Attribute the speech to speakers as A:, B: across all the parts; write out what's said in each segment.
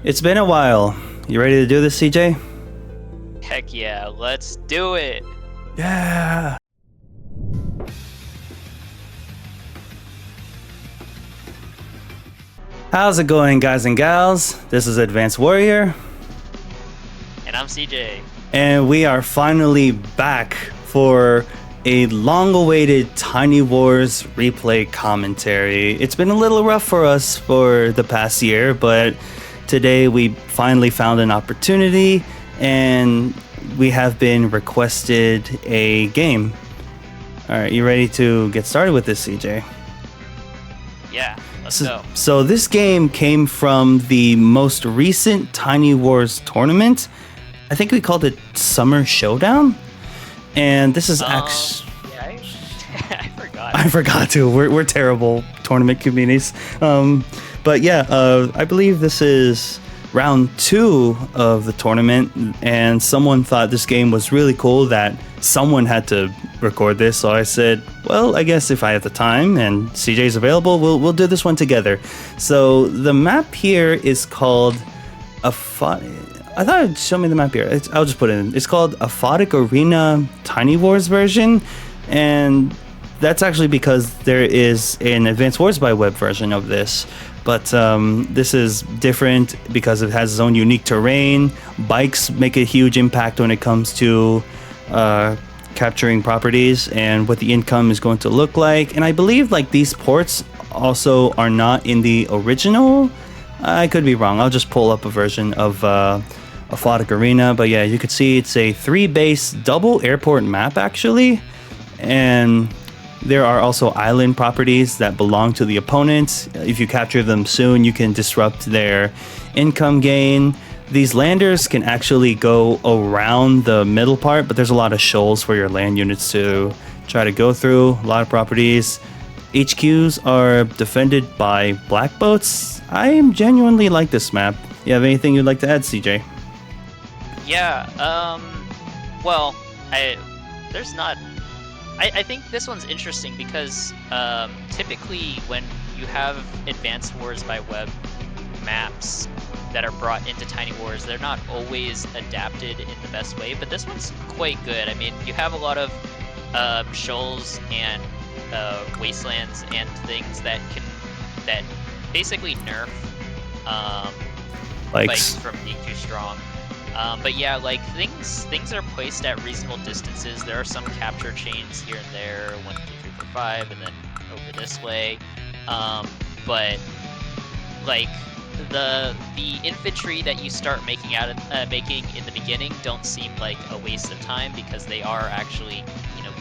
A: It's been a while. You ready to do this, CJ?
B: Heck yeah, let's do it!
A: Yeah! How's it going, guys and gals? This is Advanced Warrior,
B: And I'm CJ.
A: and we are finally back for a long-awaited Tiny Wars replay commentary. It's been a little rough for us for the past year, but today we finally found an opportunity, and we have been requested a game. Alright, you ready to get started with this, CJ?
B: Yeah, let's go.
A: So this game came from the most recent Tiny Wars tournament. I think we called it Summer Showdown. And this is actually...
B: Yeah, I forgot.
A: I forgot to. We're terrible tournament communities. But yeah, I believe this is round 2 of the tournament, and someone thought this game was really cool that someone had to record this. So I said, well, I guess if I have the time and CJ's available, we'll do this one together. So the map here is called I thought it'd show me the map here. I'll just put it in. It's called Aphotic Arena Tiny Wars version, and that's actually because there is an Advanced Wars by Web version of this. But this is different because it has its own unique terrain. Bikes make a huge impact when it comes to capturing properties and what the income is going to look like. And I believe like these ports also are not in the original. I could be wrong. I'll just pull up a version of Aphotic Arena. But yeah, you could see it's a 3-base double airport map actually. And there are also island properties that belong to the opponents. If you capture them soon, you can disrupt their income gain. These landers can actually go around the middle part, but there's a lot of shoals for your land units to try to go through. A lot of properties. HQs are defended by black boats. I am genuinely like this map. You have anything you'd like to add, CJ?
B: Yeah, well, there's not... I think this one's interesting because typically when you have Advanced Wars by Web maps that are brought into Tiny Wars, they're not always adapted in the best way, but this one's quite good. I mean, you have a lot of shoals and wastelands and things that basically nerf bikes from being too strong. But yeah, like things are placed at reasonable distances. There are some capture chains here and there, 1, 2, 3, 4, 5, and then over this way. But like the infantry that you start making in the beginning don't seem like a waste of time because they are actually,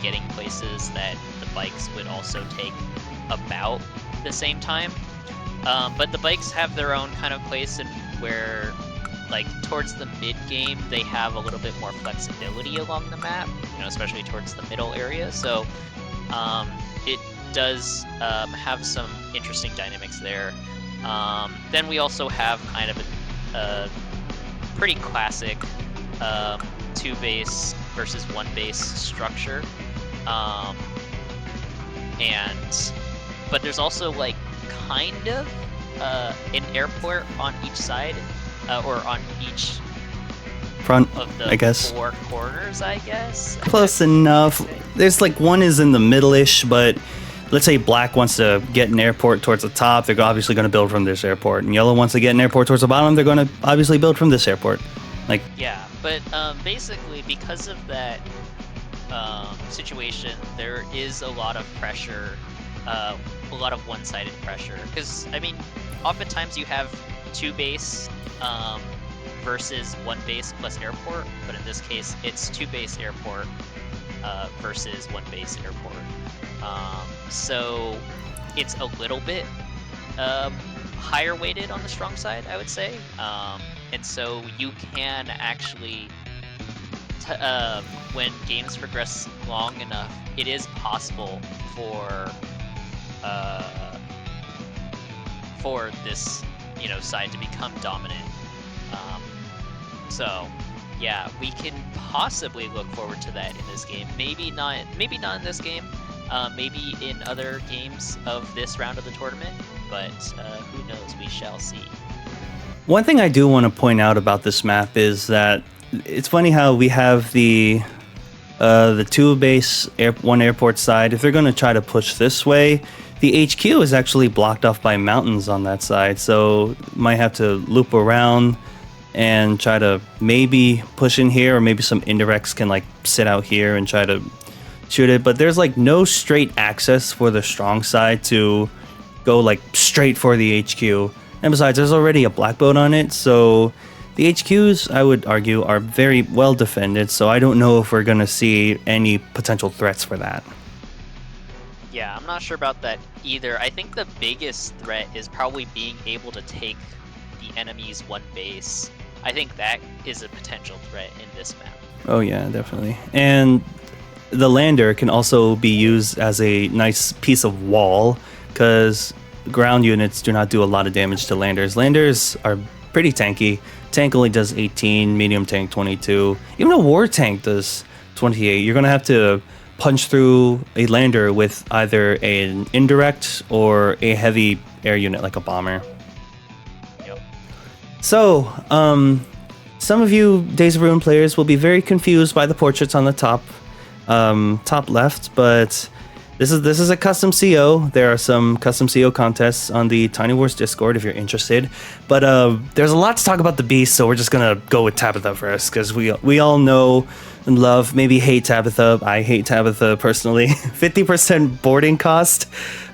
B: getting places that the bikes would also take about the same time. But the bikes have their own kind of place in where, like, towards the mid-game, they have a little bit more flexibility along the map, especially towards the middle area. So it does have some interesting dynamics there. Then we also have kind of a pretty classic 2-base versus 1-base structure. But there's also, like, kind of an airport on each side. Or on each
A: front
B: of the
A: I guess
B: 4 corners, I guess.
A: Close enough. There's like one is in the middle-ish, but let's say black wants to get an airport towards the top, they're obviously going to build from this airport, and yellow wants to get an airport towards the bottom, they're going to obviously build from this airport. Like,
B: yeah, but basically because of that situation, there is a lot of pressure, a lot of one-sided pressure, because I mean oftentimes you have 2-base versus 1-base plus airport, but in this case it's 2-base airport versus 1-base airport. So it's a little bit higher weighted on the strong side, I would say. And so you can actually, when games progress long enough, it is possible for this side to become dominant. So yeah, we can possibly look forward to that in this game. Maybe not in this game, maybe in other games of this round of the tournament, but who knows, we shall see.
A: One thing I do want to point out about this map is that it's funny how we have the two base one airport side. If they're going to try to push this way, the HQ is actually blocked off by mountains on that side, so might have to loop around and try to maybe push in here, or maybe some indirects can like sit out here and try to shoot it. But there's like no straight access for the strong side to go like straight for the HQ. And besides, there's already a black boat on it, so the HQs, I would argue, are very well defended, so I don't know if we're going to see any potential threats for that.
B: Yeah, I'm not sure about that either. I think the biggest threat is probably being able to take the enemy's one base. I think that is a potential threat in this map.
A: Oh yeah, definitely. And the lander can also be used as a nice piece of wall, because ground units do not do a lot of damage to landers. Landers are pretty tanky. Tank only does 18, medium tank 22. Even a war tank does 28. You're going to have to punch through a lander with either an indirect or a heavy air unit like a bomber.
B: Yep.
A: So, some of you Days of Ruin players will be very confused by the portraits on the top left, but this is a custom CO. There are some custom CO contests on the Tiny Wars Discord if you're interested. But there's a lot to talk about the beast, so we're just gonna go with Tabitha first, because we all know and love, maybe hate Tabitha. I hate Tabitha personally. 50% boarding cost.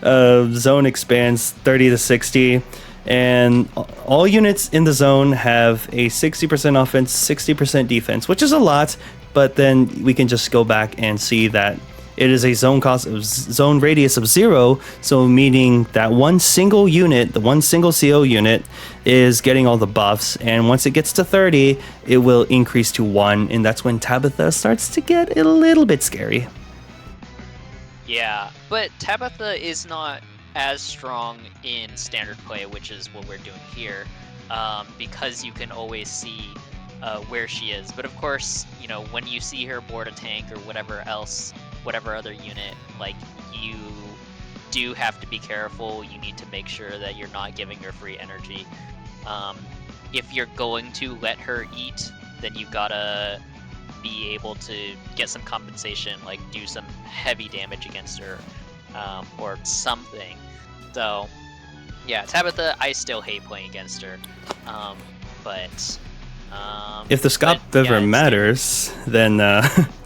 A: Zone expands 30 to 60. And all units in the zone have a 60% offense, 60% defense, which is a lot. But then we can just go back and see that it is a zone radius of 0, so meaning that one single unit, the one single CO unit, is getting all the buffs, and once it gets to 30, it will increase to 1, and that's when Tabitha starts to get a little bit scary.
B: Yeah, but Tabitha is not as strong in standard play, which is what we're doing here, because you can always see where she is. But of course, you know, when you see her board a tank or whatever other unit, like, you do have to be careful. You need to make sure that you're not giving her free energy. If you're going to let her eat, then you gotta be able to get some compensation, like do some heavy damage against her, or something. So yeah, Tabitha, I still hate playing against her, but
A: if the scop ever matters, then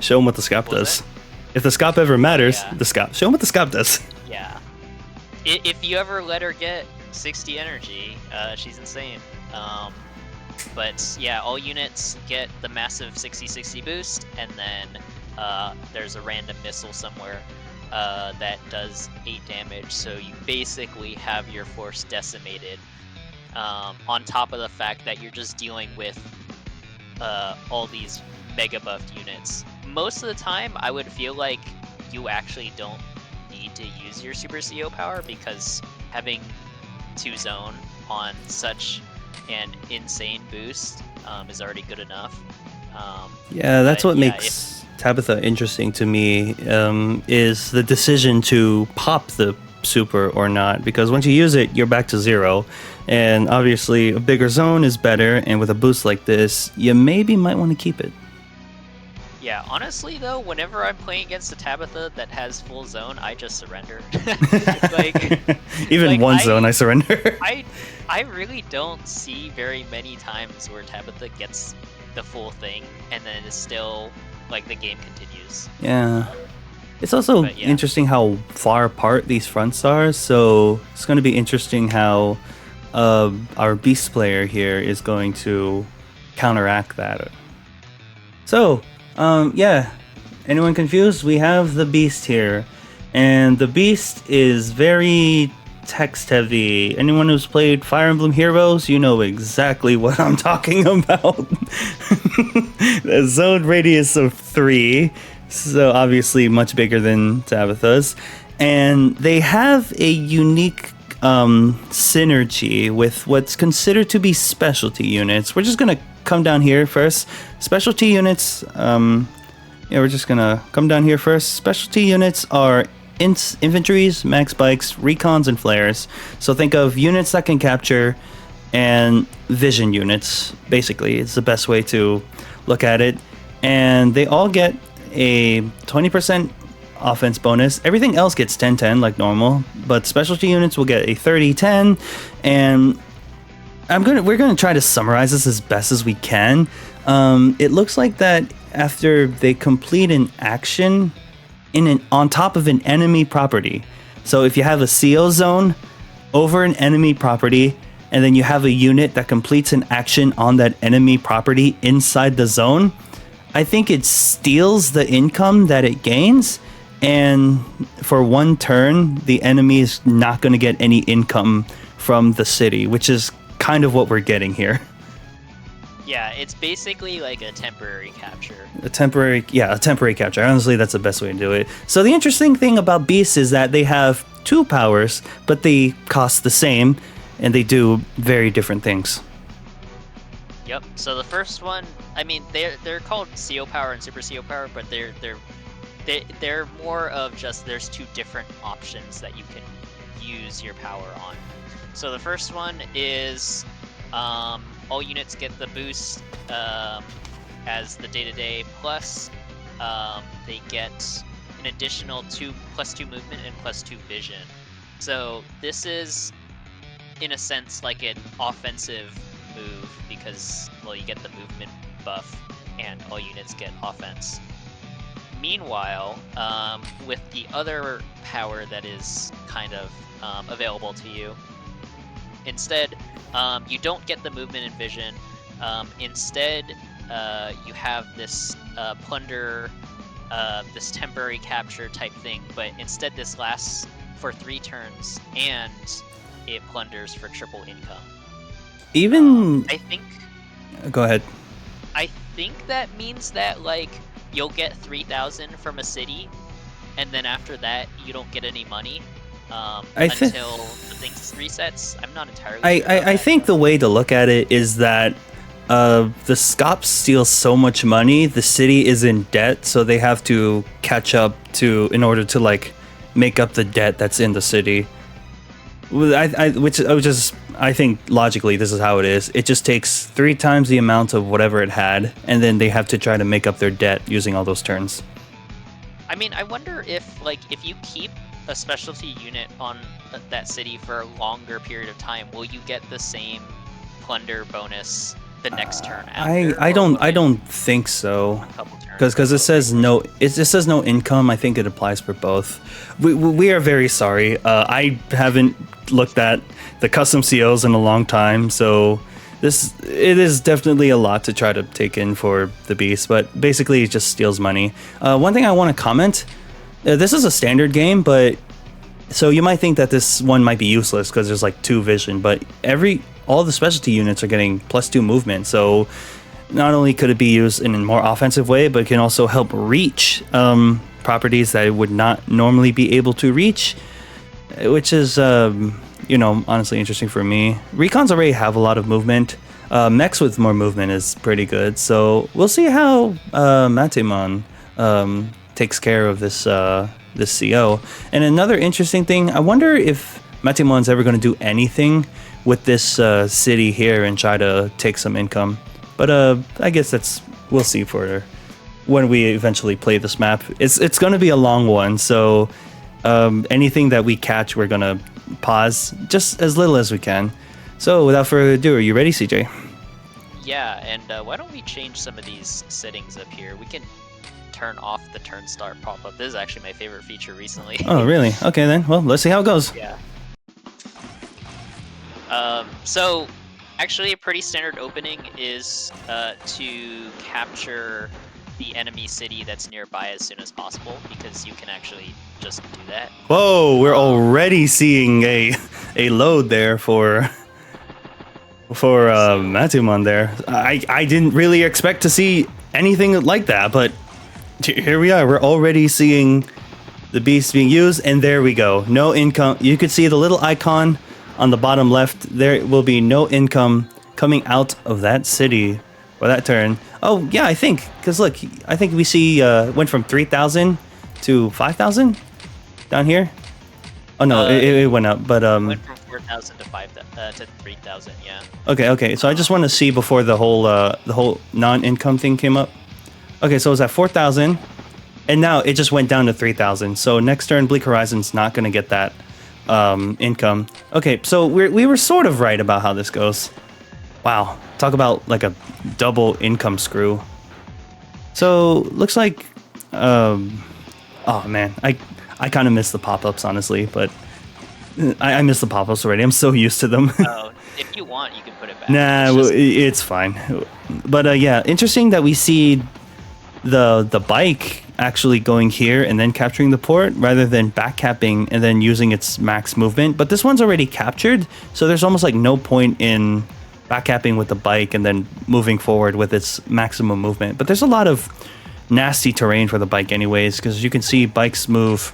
A: show him what the scop does. If the scop ever matters, show him what the scop does.
B: Yeah. If you ever let her get 60 energy, she's insane. But yeah, all units get the massive 60-60 boost, and then there's a random missile somewhere that does 8 damage, so you basically have your force decimated, on top of the fact that you're just dealing with all these mega buffed units. Most of the time, I would feel like you actually don't need to use your Super CO power, because having 2 zone on such an insane boost is already good enough.
A: Yeah, that's what makes Tabitha interesting to me, is the decision to pop the super or not, because once you use it, you're back to 0, and obviously a bigger zone is better, and with a boost like this, you maybe might want to keep it.
B: Yeah, honestly though, whenever I'm playing against a Tabitha that has full zone, I just surrender.
A: Even one zone, I surrender.
B: I really don't see very many times where Tabitha gets the full thing, and then it's still, like, the game continues.
A: Yeah. It's also interesting how far apart these fronts are, so it's going to be interesting how our beast player here is going to counteract that. So, anyone confused? We have the beast here, and the beast is very text heavy. Anyone who's played Fire Emblem Heroes, you know exactly what I'm talking about. The zone radius of 3, so obviously much bigger than Tabitha's, and they have a unique synergy with what's considered to be specialty units. We're just gonna come down here first. Specialty units, we're just gonna come down here first. Specialty units are infantries, max bikes, recons, and flares. So think of units that can capture and vision units. Basically, it's the best way to look at it. And they all get a 20% offense bonus. Everything else gets 10-10 like normal, but specialty units will get a 30-10. And we're gonna try to summarize this as best as we can. It looks like that after they complete an action on top of an enemy property. So if you have a CO zone over an enemy property, and then you have a unit that completes an action on that enemy property inside the zone, I think it steals the income that it gains. And for one turn, the enemy is not going to get any income from the city, which is kind of what we're getting here.
B: Yeah, it's basically like a temporary capture.
A: A temporary capture. Honestly, that's the best way to do it. So the interesting thing about beasts is that they have 2 powers, but they cost the same, and they do very different things.
B: Yep. So the first one, I mean, they're called CO power and super CO power, but they're more of just there's 2 different options that you can use your power on. So the first one is all units get the boost as the day-to-day plus they get an additional +2 movement and +2 vision. So this is in a sense like an offensive move because, well, you get the movement buff and all units get offense. Meanwhile, with the other power that is kind of available to you, instead, you don't get the movement and vision. Instead, you have this plunder, this temporary capture type thing, but instead this lasts for 3 turns and it plunders for triple income. I think.
A: Go ahead.
B: I think that means that like you'll get 3,000 from a city, and then after that you don't get any money until the thing resets. I'm not entirely sure.
A: I think the way to look at it is that the Scops steal so much money, the city is in debt, so they have to catch up in order to like make up the debt that's in the city. I think logically this is how it is. It just takes 3 times the amount of whatever it had, and then they have to try to make up their debt using all those turns.
B: I mean, I wonder if you keep a specialty unit on that city for a longer period of time, will you get the same plunder bonus the next turn after?
A: I don't think so. Because it says no. It says no income. I think it applies for both. We are very sorry. I haven't looked at the custom COs in a long time, so it is definitely a lot to try to take in for the beast. But basically, it just steals money. One thing I want to comment: this is a standard game, but so you might think that this one might be useless because there's like 2 vision, but all the specialty units are getting +2 movement, so not only could it be used in a more offensive way, but it can also help reach properties that it would not normally be able to reach, which is, honestly interesting for me. Recons already have a lot of movement. Mechs with more movement is pretty good, so we'll see how Matemon takes care of this CO. And another interesting thing, I wonder if Matemon's ever going to do anything with this city here and try to take some income. But I guess we'll see for when we eventually play this map. It's going to be a long one, so anything that we catch, we're going to pause just as little as we can. So without further ado, are you ready, CJ?
B: Yeah, and why don't we change some of these settings up here? We can turn off the turn start pop-up. This is actually my favorite feature recently.
A: Oh, really? Okay, then. Well, let's see how it goes.
B: Yeah. So actually a pretty standard opening is to capture the enemy city that's nearby as soon as possible, because you can actually just do that.
A: Whoa, we're already seeing a load there for Matemon there. I didn't really expect to see anything like that, but here we are. We're already seeing the beast being used, and there we go. No income. You could see the little icon on the bottom left. There will be no income coming out of that city or that turn. Oh yeah, I think, because look, I think we see went from 3,000 to 5,000 down here. Oh no, it went up, but
B: went from 5,000 to 3,000. Yeah.
A: Okay. So I just want to see before the whole non-income thing came up. Okay, so it was at 4,000, and now it just went down to 3,000. So next turn, Bleak Horizon's not going to get that income. Okay, so we were sort of right about how this goes. Wow, talk about like a double income screw. So looks like, oh man, I kind of miss the pop-ups, honestly, but I miss the pop-ups already. I'm so used to them.
B: Oh, if you want, you can put it back.
A: Nah, it's fine. But yeah, interesting that we see the bike actually going here and then capturing the port rather than backcapping and then using its max movement. But this one's already captured, so there's almost like no point in backcapping with the bike and then moving forward with its maximum movement. But there's a lot of nasty terrain for the bike anyways, because you can see bikes move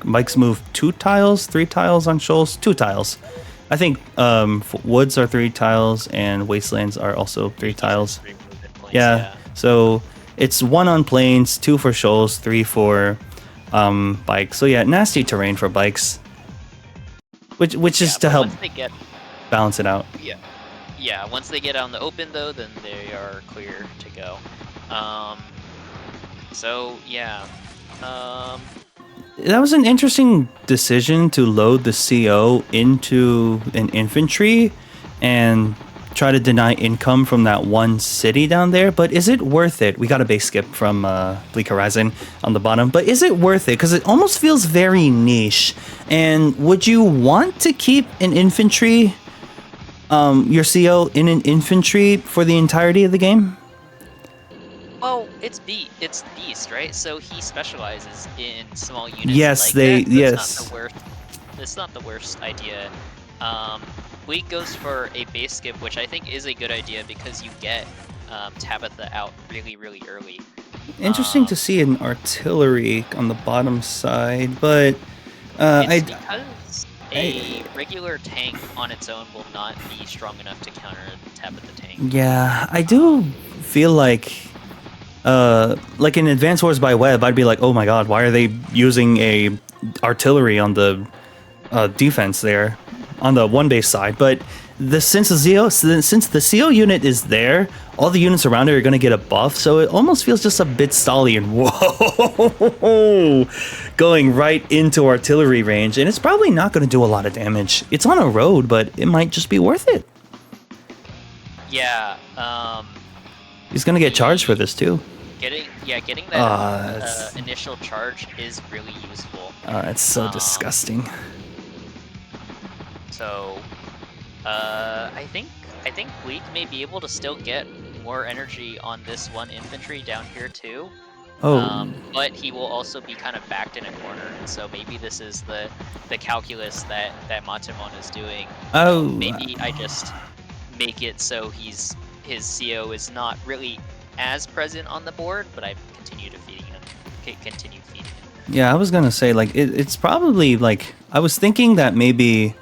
A: bikes move 2 tiles, 3 tiles on shoals, 2 tiles. I think woods are 3 tiles and wastelands are also 3 tiles. Yeah. So it's 1 on plains, 2 for shoals, 3 for bikes. So yeah, nasty terrain for bikes, which is to help balance it out.
B: Yeah. Once they get out in the open, though, then they are clear to go. So yeah.
A: That was an interesting decision to load the CO into an infantry and try to deny income from that one city down there. But is it worth it? We got a base skip from Bleak Horizon on the bottom. But is it worth it? Because it almost feels very niche. And would you want to keep an infantry, your CO in an infantry for the entirety of the game?
B: Well, it's Beast, right? So he specializes in small units.
A: Yes,
B: like
A: yes.
B: It's not the worst idea. Bleak goes for a base skip, which I think is a good idea because you get Tabitha out really, really early.
A: Interesting to see an artillery on the bottom side, but
B: because a regular tank on its own will not be strong enough to counter Tabitha tank.
A: Yeah, I do feel like in Advance Wars by Web, I'd be like, oh my god, why are they using a artillery on the defense there, on the one base side? But since the CO unit is there, all the units around it are going to get a buff, so it almost feels just a bit stally and whoa, going right into artillery range, and it's probably not going to do a lot of damage. It's on a road, but it might just be worth it.
B: Yeah.
A: He's going to get charged for this too.
B: Getting that initial charge is really useful.
A: It's so disgusting.
B: So, I think Bleak may be able to still get more energy on this one infantry down here too. But he will also be kind of backed in a corner, and so maybe this is the calculus that Matamon is doing. Maybe I just make it so his CO is not really as present on the board, but I continue feeding him.
A: Yeah, I was gonna say, like, it's probably, like, I was thinking that maybe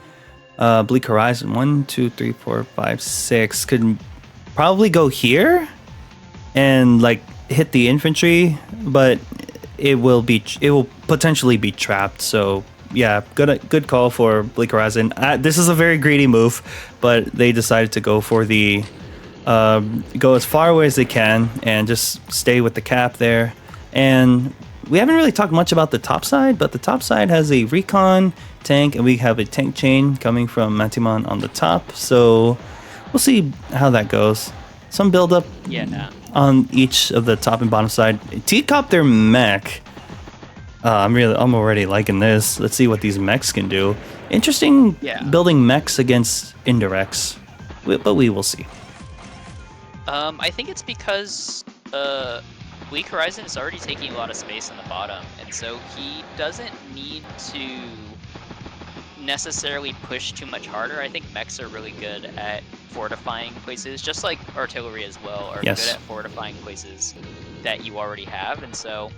A: Bleak Horizon 1, 2, 3, 4, 5, 6 could probably go here and like hit the infantry, but it will potentially be trapped. So yeah, good call for Bleak Horizon. This is a very greedy move, but they decided to go for the go as far away as they can and just stay with the cap there. And we haven't really talked much about the top side, but the top side has a recon tank, and we have a tank chain coming from Matimon on the top. So we'll see how that goes. Some build up on each of the top and bottom side. T-Copter mech. I'm already liking this. Let's see what these mechs can do. Interesting building mechs against indirects, but we will see.
B: I think it's because Bleak Horizon is already taking a lot of space on the bottom, and so he doesn't need to necessarily push too much harder. I think mechs are really good at fortifying places, just like artillery as well are good at fortifying places that you already have, and so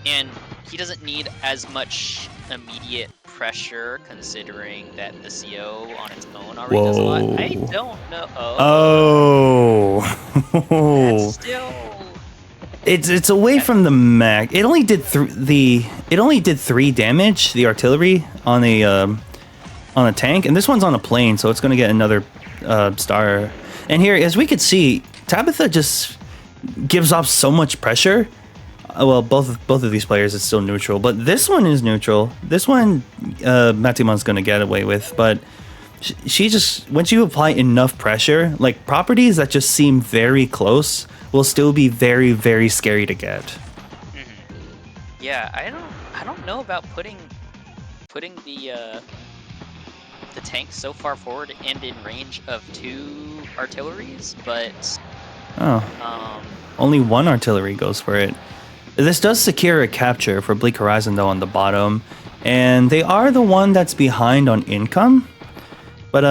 B: and he doesn't need as much immediate pressure, considering that the CO on its own already does a lot. I don't know.
A: Oh.
B: That's still...
A: It's away from the mag. It only did three damage. The artillery on a tank, and this one's on a plane, so it's gonna get another star. And here, as we could see, Tabitha just gives off so much pressure. Well, both of these players is still neutral, but this one is neutral. This one, Matimon's gonna get away with, but she just, once you apply enough pressure, like properties that just seem very close will still be very, very scary to get.
B: Mm-hmm. Yeah, I don't know about putting the tank so far forward and in range of 2 artilleries, but
A: only 1 artillery goes for it. This does secure a capture for Bleak Horizon though on the bottom, and they are the one that's behind on income. But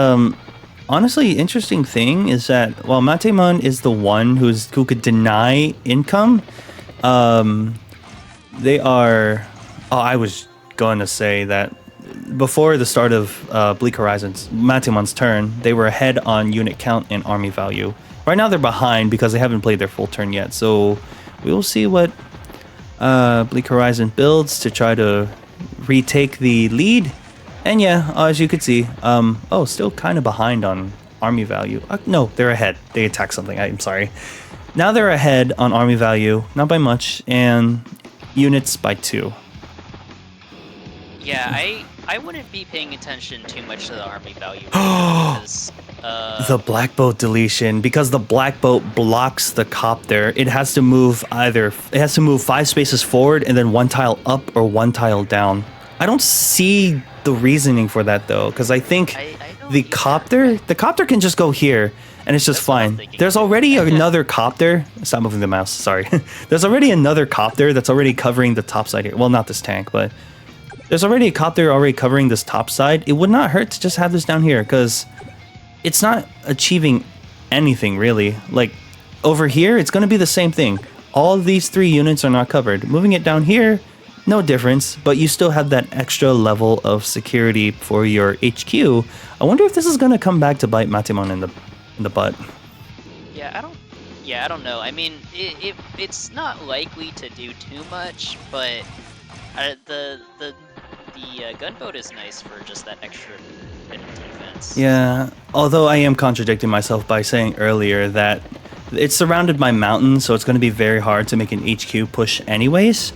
A: honestly, interesting thing is that while Matemon is the one who could deny income, they are. Oh, I was going to say that before the start of Bleak Horizons, Matemon's turn, they were ahead on unit count and army value. Right now they're behind because they haven't played their full turn yet. So we will see what Bleak Horizon builds to try to retake the lead. And yeah, as you could see, still kind of behind on army value. No, they're ahead. They attacked something. I'm sorry. Now they're ahead on army value, not by much, and units by 2.
B: Yeah, I wouldn't be paying attention too much to the army value because
A: the black boat deletion, because the black boat blocks the copter. It has to move 5 spaces forward and then 1 tile up or 1 tile down. I don't see the reasoning for that though, because I think the copter can just go here and it's just fine. There's already another copter. Stop moving the mouse. Sorry. There's already another copter that's already covering the top side here. Well, not this tank, but there's already a copter already covering this top side. It would not hurt to just have this down here because it's not achieving anything really. Like over here, it's going to be the same thing. All of these 3 units are not covered. Moving it down here, no difference, but you still have that extra level of security for your HQ. I wonder if this is going to come back to bite Matemon in the butt.
B: Yeah, I don't know. I mean, it's not likely to do too much, but the gunboat is nice for just that extra bit of defense.
A: Yeah, although I am contradicting myself by saying earlier that it's surrounded by mountains, so it's going to be very hard to make an HQ push anyways.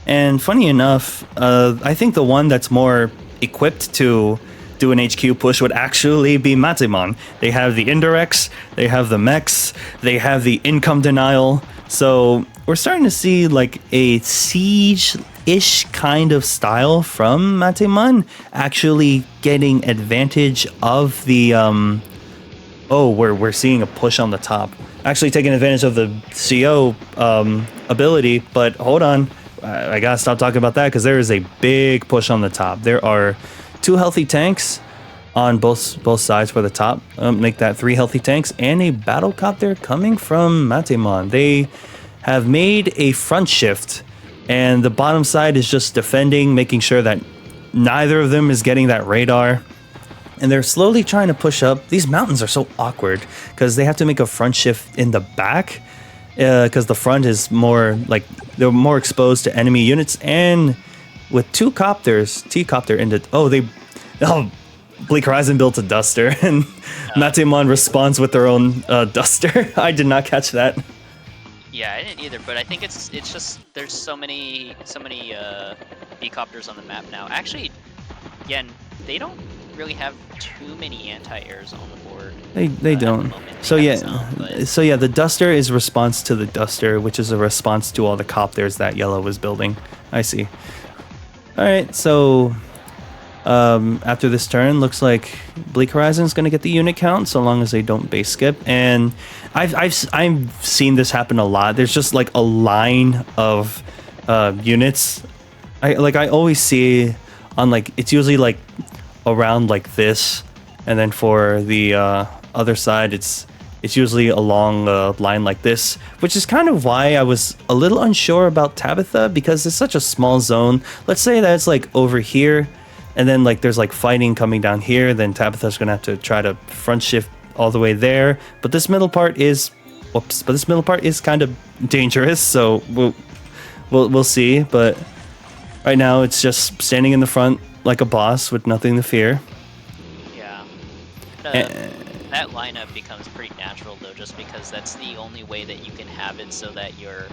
A: And funny enough, I think the one that's more equipped to do an HQ push would actually be Matemon. They have the indirects, they have the mechs, they have the income denial. So we're starting to see like a siege-ish kind of style from Matemon actually getting advantage of the we're seeing a push on the top. Actually taking advantage of the CO ability, but hold on. I gotta stop talking about that because there is a big push on the top. There are 2 healthy tanks on both sides for the top. Make that 3 healthy tanks and a battle copter coming from Matemon. They have made a front shift, and the bottom side is just defending, making sure that neither of them is getting that radar. And they're slowly trying to push up. These mountains are so awkward because they have to make a front shift in the back. Because the front is more like they're more exposed to enemy units, and with 2 copters, T-copter into Bleak Horizon built a duster, and Matemon responds with their own duster. I did not catch that.
B: Yeah, I didn't either, but I think it's just there's so many B-copters on the map now. Actually, again, they don't really have too many anti-airs on the board.
A: They don't. So yeah, the duster is response to the duster, which is a response to all the copters that Yellow was building. I see. All right, so after this turn, looks like Bleak Horizon is going to get the unit count so long as they don't base skip. And I've seen this happen a lot. There's just like a line of units. I always see on like it's usually like around like this, and then for the other side it's usually along a line like this, which is kind of why I was a little unsure about Tabitha, because it's such a small zone. Let's say that it's like over here, and then like there's like fighting coming down here, then Tabitha's gonna have to try to front shift all the way there, but this middle part is Whoops. But this middle part is kind of dangerous, so we'll see. But right now, it's just standing in the front like a boss with nothing to fear.
B: Yeah. That lineup becomes pretty natural though, just because that's the only way that you can have it so that your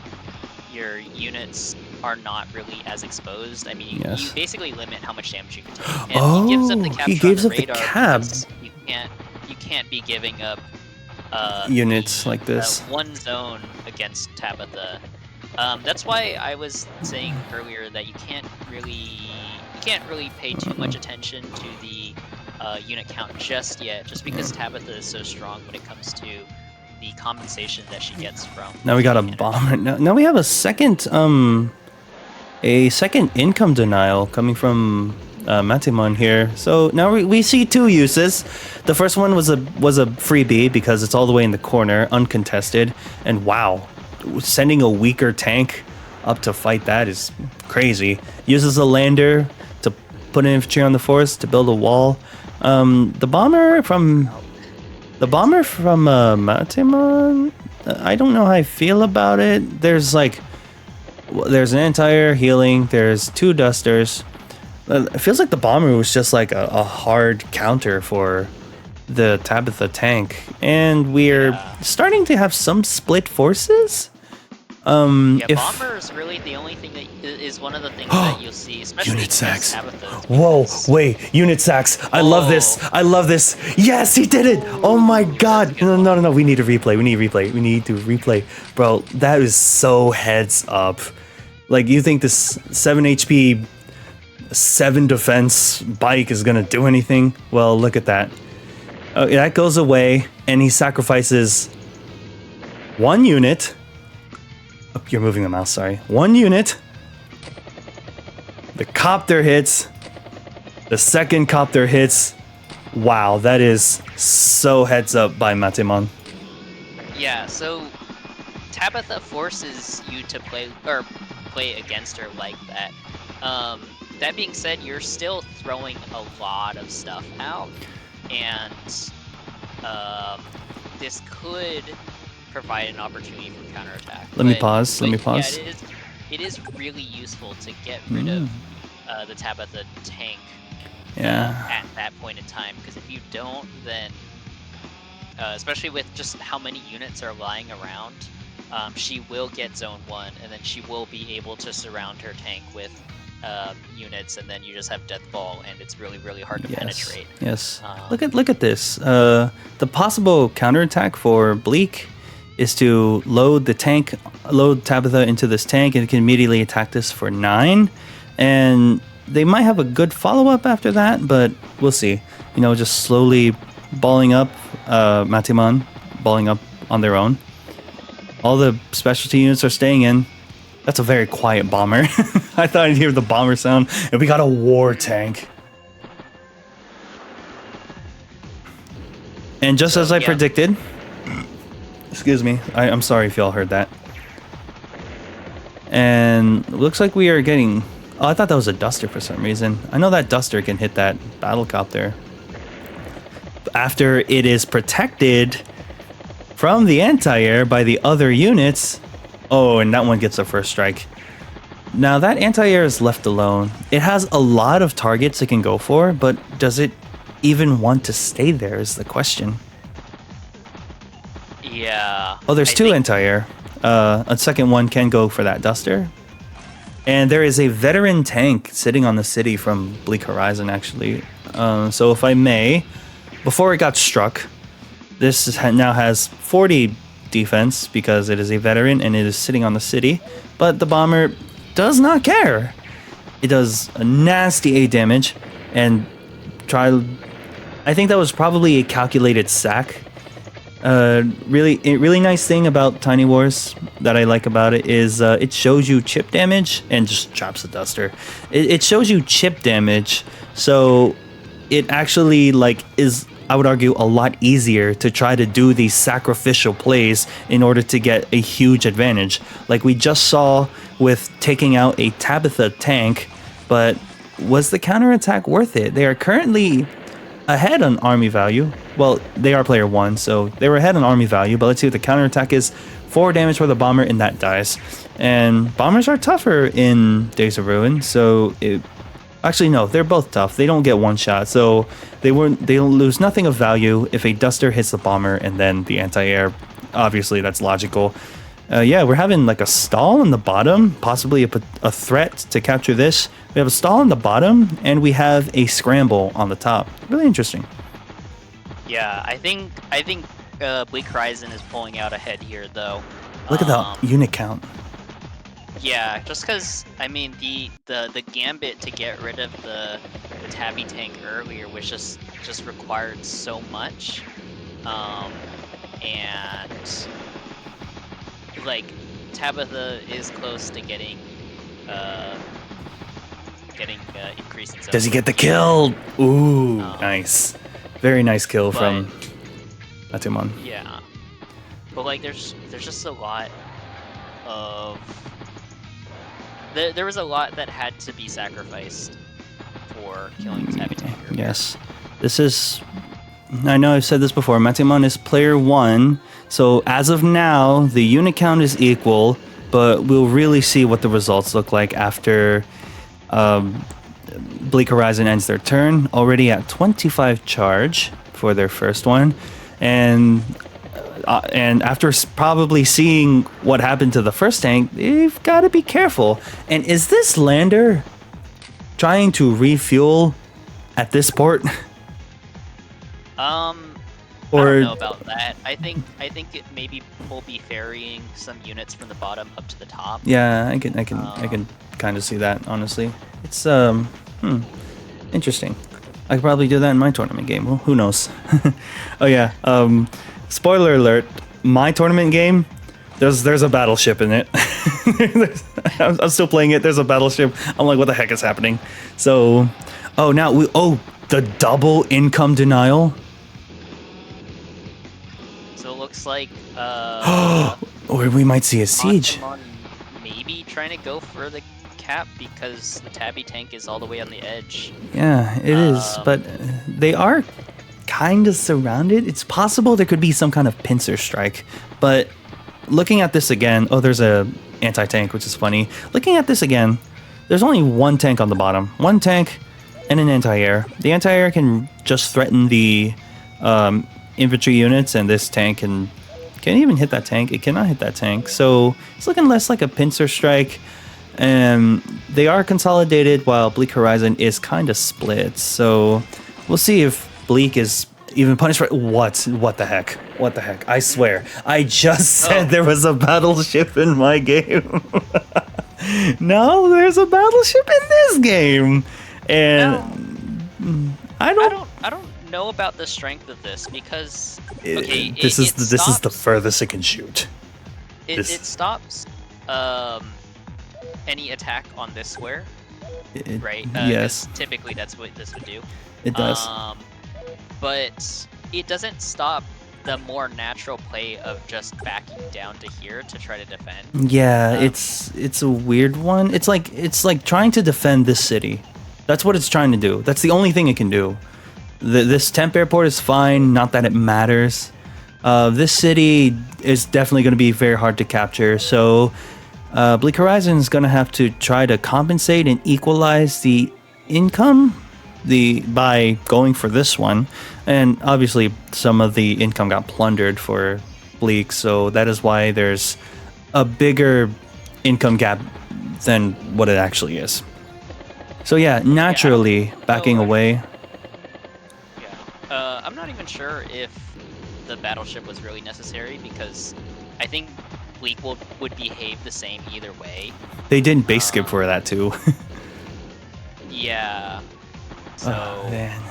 B: units are not really as exposed. I mean, you basically limit how much damage you can take. And he gives up the capture
A: gives
B: on
A: up
B: the
A: the
B: radar
A: cab.
B: You can't be giving up
A: units like this.
B: One zone against Tabitha. That's why I was saying earlier that you can't really pay too much attention to the unit count just yet, just because Tabitha is so strong when it comes to the compensation that she gets from.
A: Now we got a bomber. Now we have a second income denial coming from Matimon here. So now we see two uses. The first one was a freebie because it's all the way in the corner, uncontested, and wow, sending a weaker tank up to fight that is crazy. Uses a lander to put an infantry on the force to build a wall. The bomber from Matimon, I don't know how I feel about it. There's an anti-air healing. There's 2 dusters. It feels like the bomber was just like a hard counter for the Tabitha tank, and we're starting to have some split forces.
B: Bomber is really the only thing that is one of the things that you'll see, especially
A: unit sacks.
B: Tabitha's.
A: Whoa, wait, unit sacks. I love this. I love this. Yes, he did it. Oh my god. No. We need to replay. We need to replay. Bro, that is so heads up. Like, you think this 7 HP, 7 defense bike is gonna do anything? Well, look at that. That goes away, and he sacrifices 1 unit. Oh, you're moving the mouse, sorry. 1 unit. The copter hits. The second copter hits. Wow, that is so heads up by Matimon.
B: Yeah, so Tabitha forces you to play against her like that. That being said, you're still throwing a lot of stuff out, and this could provide an opportunity for counterattack.
A: Let me pause.
B: Yeah, it is really useful to get rid of the Tabitha tank at that point in time, because if you don't, then especially with just how many units are lying around, she will get zone 1, and then she will be able to surround her tank with units, and then you just have death ball, and it's really, really hard to penetrate.
A: Yes. Look at this. The possible counterattack for Bleak is to load Tabitha into this tank, and it can immediately attack this for 9. And they might have a good follow-up after that, but we'll see. Just slowly balling up, Matimon balling up on their own. All the specialty units are staying in. That's a very quiet bomber. I thought I'd hear the bomber sound, and we got a war tank. And just as I predicted, excuse me, I'm sorry if y'all heard that. And looks like we are getting... Oh, I thought that was a duster for some reason. I know that duster can hit that battlecopter after it is protected from the anti-air by the other units. Oh, and that one gets a first strike. Now that anti-air is left alone. It has a lot of targets it can go for, but does it even want to stay there is the question.
B: Yeah.
A: Oh, there's 2 anti-air. A second one can go for that duster. And there is a veteran tank sitting on the city from Bleak Horizon, actually. So if I may, before it got struck, this now has 40 defense because it is a veteran and it is sitting on the city. But the bomber does not care. It does a nasty 8 damage and I think that was probably a calculated sack. Really nice thing about Tiny Wars that I like about it is it shows you chip damage and just drops the duster. It shows you chip damage, so it actually is, I would argue, a lot easier to try to do these sacrificial plays in order to get a huge advantage. Like we just saw with taking out a Tabitha tank, but was the counterattack worth it? They are currently ahead on army value. Well, they are player 1, so they were ahead on army value, but let's see what the counterattack is. 4 damage for the bomber, and that dies. And bombers are tougher in Days of Ruin, so actually no, they're both tough. They don't get one shot, so they lose nothing of value if a duster hits the bomber and then the anti-air. Obviously, that's logical. Yeah, we're having like a stall in the bottom, possibly a threat to capture this. We have a stall in the bottom, and we have a scramble on the top. Really interesting.
B: Yeah, I think Bleak Horizon is pulling out ahead here, though.
A: Look at the unit count.
B: Yeah, just because, I mean, the gambit to get rid of the Tabby tank earlier was just required so much. And like Tabitha is close to getting increased in zone.
A: Does he get the kill? Ooh, nice. Very nice kill from Matumon.
B: Yeah. But like there's just a lot of there was a lot that had to be sacrificed for killing Tabby tank.
A: Yes. This is, I know I've said this before, Matumon is player 1. So as of now, the unit count is equal, but we'll really see what the results look like after Bleak Horizon ends their turn. Already at 25 charge for their first one, and after probably seeing what happened to the first tank, they've got to be careful. And is this lander trying to refuel at this port?
B: I don't know about that. I think it maybe will be ferrying some units from the bottom up to the top.
A: Yeah, I can kind of see that, honestly. It's interesting. I could probably do that in my tournament game. Well, who knows? Oh yeah. Spoiler alert, my tournament game, there's a battleship in it. I'm still playing it. There's a battleship. I'm like, what the heck is happening? So, the double income denial.
B: Looks like
A: or we might see a siege.
B: Maybe trying to go for the cap because the Tabby tank is all the way on the edge.
A: Yeah, it is, but they are kind of surrounded. It's possible there could be some kind of pincer strike, but looking at this again, there's a anti-tank, which is funny. Looking at this again, there's only one tank on the bottom. One tank and an anti-air. The anti-air can just threaten the infantry units, and this tank can't even hit that tank. It cannot hit that tank, so it's looking less like a pincer strike. And they are consolidated while Bleak Horizon is kind of split, so we'll see if Bleak is even punished for what the heck. I swear I just said there was a battleship in my game. No, there's a battleship in this game, and no. I don't
B: know about the strength of this because
A: this is the furthest it can shoot.
B: It stops any attack on this square, right?
A: Yes.
B: Typically, that's what this would do.
A: It does.
B: But it doesn't stop the more natural play of just backing down to here to try to defend.
A: Yeah, it's a weird one. It's like trying to defend this city. That's what it's trying to do. That's the only thing it can do. This temp airport is fine, not that it matters. This city is definitely going to be very hard to capture, so Bleak Horizon is going to have to try to compensate and equalize the income by going for this one. And obviously some of the income got plundered for Bleak, so that is why there's a bigger income gap than what it actually is. So yeah, naturally backing away.
B: I'm not even sure if the battleship was really necessary because I think Bleak would behave the same either way.
A: They didn't base skip for that too.
B: Yeah. So.
A: Oh man.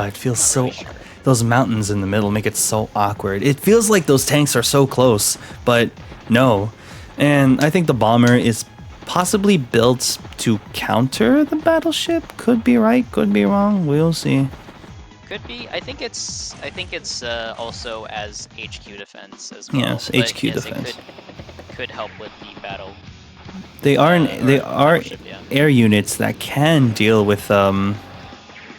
A: It feels so. Sure. Those mountains in the middle make it so awkward. It feels like those tanks are so close, but no. And I think the bomber is possibly built to counter the battleship. Could be right, could be wrong. We'll see.
B: Could be. I think it's also as HQ defense as well.
A: Yes, HQ defense.
B: It could help with the battle.
A: They are air units that can deal with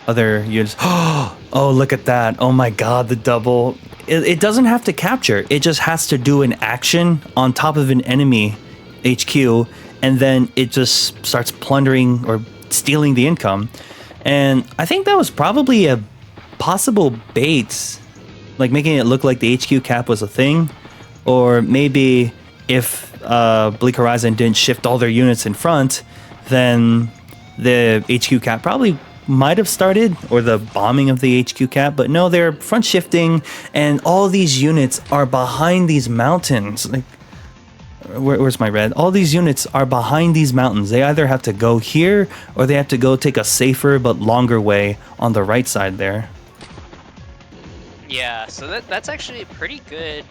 A: other units. Oh, look at that. Oh my god, the double. It doesn't have to capture. It just has to do an action on top of an enemy HQ, and then it just starts plundering or stealing the income. And I think that was probably a possible bait, like making it look like the HQ cap was a thing. Or maybe if Bleak Horizon didn't shift all their units in front, then the HQ cap probably might have started, or the bombing of the HQ cap. But no, they're front shifting, and all these units are behind these mountains. Like, where's my red? All these units are behind these mountains. They either have to go here, or they have to go take a safer but longer way on the right side there.
B: Yeah, so that's actually a pretty good,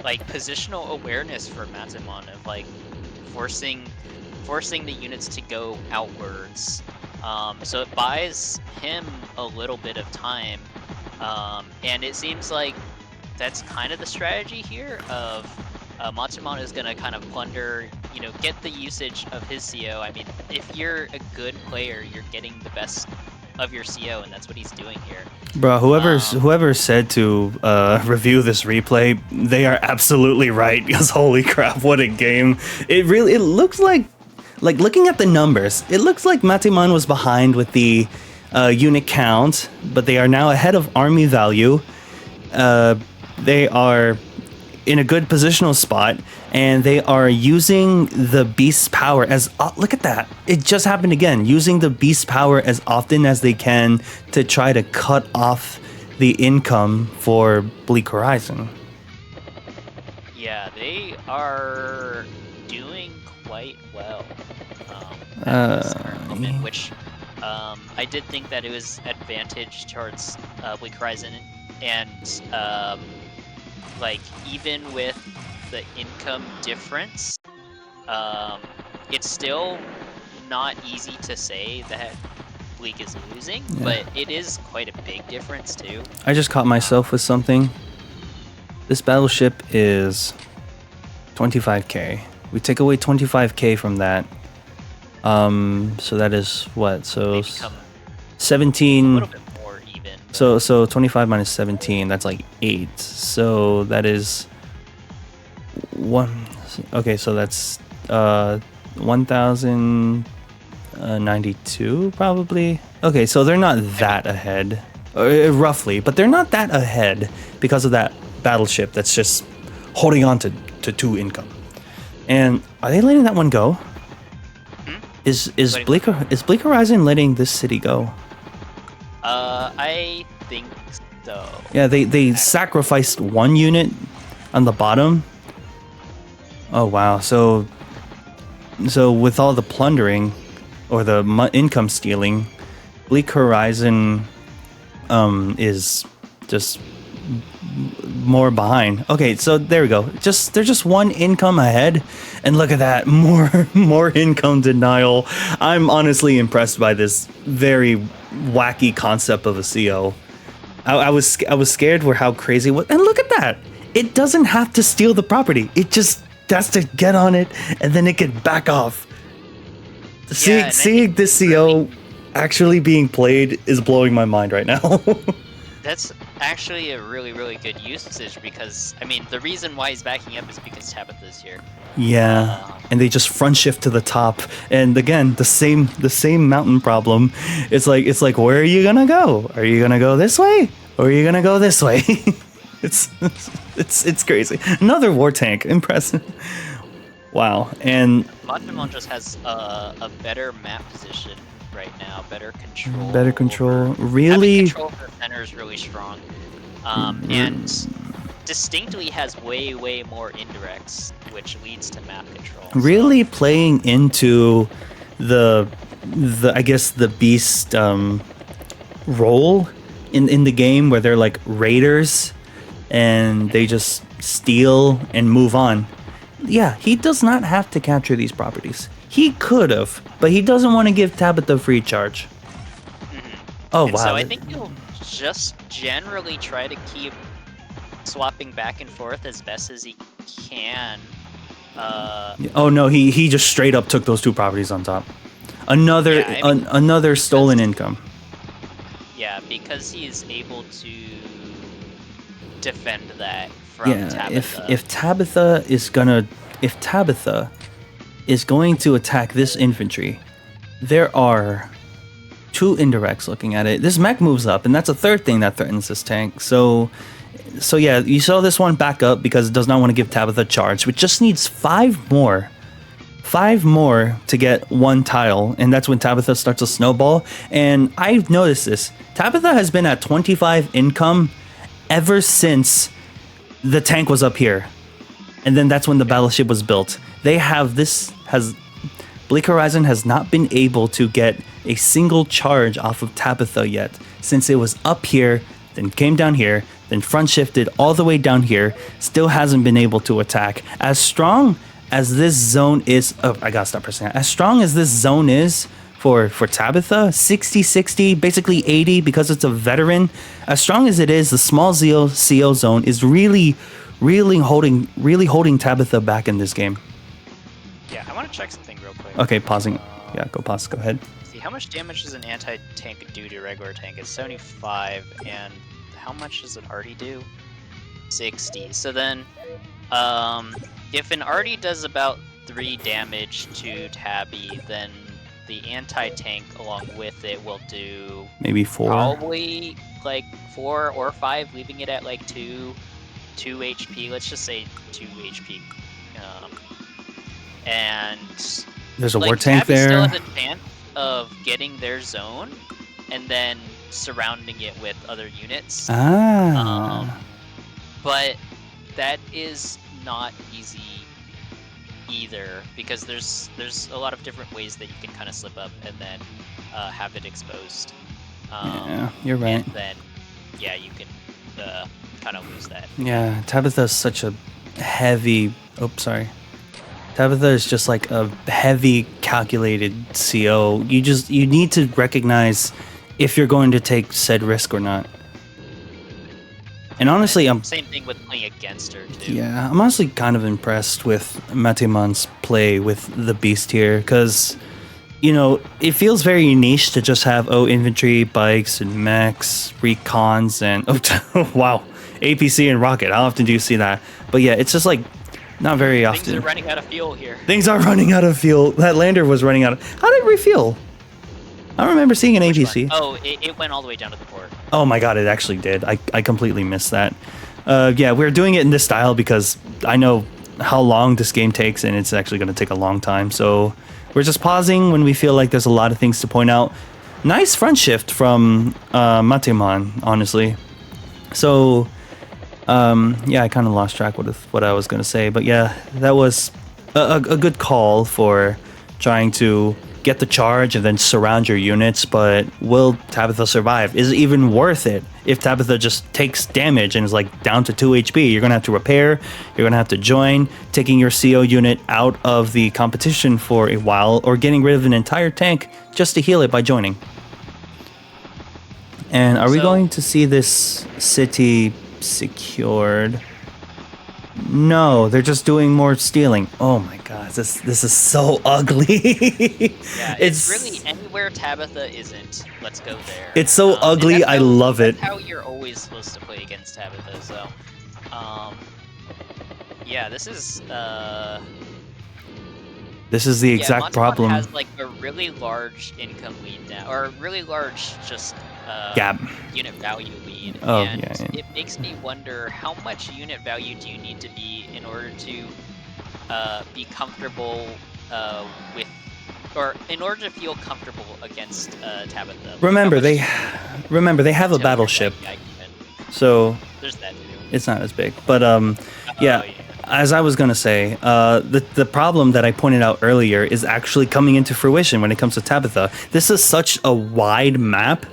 B: like, positional awareness for Matamon of, like, forcing the units to go outwards. So it buys him a little bit of time, and it seems like that's kind of the strategy here of Matamon is going to kind of plunder, you know, get the usage of his CO. I mean, if you're a good player, you're getting the best of your CO, and that's what he's doing here.
A: Bro, whoever said to review this replay, they are absolutely right, because holy crap, what a game. It looks like looking at the numbers, it looks like Matamon was behind with the unit count, but they are now ahead of army value. They are in a good positional spot, and they are using the beast's power as look at that, it just happened again, using the beast's power as often as they can to try to cut off the income for Bleak Horizon.
B: Yeah, they are doing quite well at this current moment, which I did think that it was advantage towards Bleak Horizon, and like, even with the income difference, it's still not easy to say that Bleak is losing, but it is quite a big difference too.
A: I just caught myself with something. This battleship is 25k. We take away 25k from that. So that is what? So 17.
B: A little bit more even.
A: So 25 minus 17, that's like 8. So that is 1. Okay, so that's 1092 probably. Okay, so they're not that ahead, roughly, but they're not that ahead because of that battleship that's just holding on to 2 income. And are they letting that one go? Is Bleak Horizon letting this city go?
B: I think so.
A: Yeah, they sacrificed 1 unit on the bottom. Oh wow, so with all the plundering or the income stealing, Bleak Horizon is just more behind. Okay, so there we go. They're just 1 income ahead, and look at that, more income denial. I'm honestly impressed by this very wacky concept of a CO. I was scared for how crazy it was, and look at that. It doesn't have to steal the property. It just has to get on it, and then it can back off. Seeing this CO actually being played is blowing my mind right now.
B: That's actually a really, really good usage, because, I mean, the reason why he's backing up is because Tabitha's here.
A: Yeah, and they just front shift to the top, and again, the same mountain problem. It's like, where are you gonna go? Are you gonna go this way, or are you gonna go this way? It's crazy. Another war tank, impressive. Wow, and
B: Matamon just has a better map position right now, better control.
A: Really,
B: having control for the center is really strong, and distinctly has way more indirects, which leads to map control.
A: Really playing into the I guess the beast role in the game, where they're like raiders and they just steal and move on. Yeah, he does not have to capture these properties. He could have, but he doesn't want to give Tabitha free charge. Oh, wow.
B: So I think he'll just generally try to keep swapping back and forth as best as he can.
A: Oh no, he just straight up took those 2 properties on top. Another stolen income.
B: Yeah, because he is able to defend that from
A: Yeah,
B: Tabitha.
A: if Tabitha is going to attack this infantry, there are 2 indirects looking at it. This mech moves up, and that's a third thing that threatens this tank. So yeah, you saw this one back up because it does not want to give Tabitha charge, which just needs 5 more. 5 more to get 1 tile, and that's when Tabitha starts to snowball. And I've noticed this. Tabitha has been at 25 income ever since the tank was up here. And then that's when the battleship was built. Bleak Horizon has not been able to get a single charge off of Tabitha yet, since it was up here, then came down here, then front shifted all the way down here, still hasn't been able to attack. As strong as this zone is, I gotta stop pressing that. As strong as this zone is for Tabitha, 60-60, basically 80 because it's a veteran. As strong as it is, the small CO zone is really holding Tabitha back in this game.
B: Yeah, I want to check something real quick.
A: Okay, pausing. Yeah, go pause. Go ahead.
B: See, how much damage does an anti-tank do to a regular tank? It's 75, and how much does an Artie do? 60. So then, if an Artie does about 3 damage to Tabby, then the anti-tank along with it will do
A: maybe 4.
B: Probably like 4 or 5, leaving it at like 2 HP. Let's just say 2 HP. And
A: there's a
B: like,
A: war tank
B: Tabby
A: there.
B: Still has a chance of getting their zone and then surrounding it with other units. But that is not easy either, because there's a lot of different ways that you can kind of slip up and then have it exposed.
A: Yeah, you're right.
B: And then, yeah, you can kind of lose that.
A: Yeah, Tabitha is such a heavy. Oops, sorry. Tabitha is just like a heavy calculated CO. You need to recognize if you're going to take said risk or not. And honestly,
B: same thing with playing against her too.
A: Yeah, I'm honestly kind of impressed with Mateman's play with the beast here, because it feels very niche to just have infantry, bikes, and mechs, recons, and wow, APC and rocket. How often do you see that? But yeah, it's just like not very often.
B: Things are running out of fuel here.
A: Things are running out of fuel. That lander was running out of. How did it refuel? I don't remember seeing an APC.
B: Oh, it went all the way down to the port.
A: Oh my god, it actually did. I completely missed that. Yeah, we're doing it in this style because I know how long this game takes, and it's actually going to take a long time. So we're just pausing when we feel like there's a lot of things to point out. Nice front shift from Mateman, honestly. So, yeah, I kind of lost track with what I was going to say. But yeah, that was a good call for trying to get the charge and then surround your units, but will Tabitha survive? Is it even worth it if Tabitha just takes damage and is like down to 2 HP? You're gonna have to repair, you're gonna have to join, taking your CO unit out of the competition for a while, or getting rid of an entire tank just to heal it by joining. And are we going to see this city secured? No, they're just doing more stealing. Oh my god, this is so ugly.
B: Yeah, it's really anywhere Tabitha isn't. Let's go there.
A: It's so ugly. I love it.
B: That's how you're always supposed to play against Tabitha. So, yeah, this is
A: the exact problem.
B: Has like a really large income lead now, or a really large just
A: gap
B: unit value lead.
A: Oh,
B: and
A: yeah.
B: It makes me wonder, how much unit value do you need to be in order to be comfortable with, or in order to feel comfortable against Tabitha?
A: Remember, they have a battleship, so
B: there's that too.
A: It's not as big, but yeah. As I was gonna say, the problem that I pointed out earlier is actually coming into fruition when it comes to Tabitha. This is such a wide map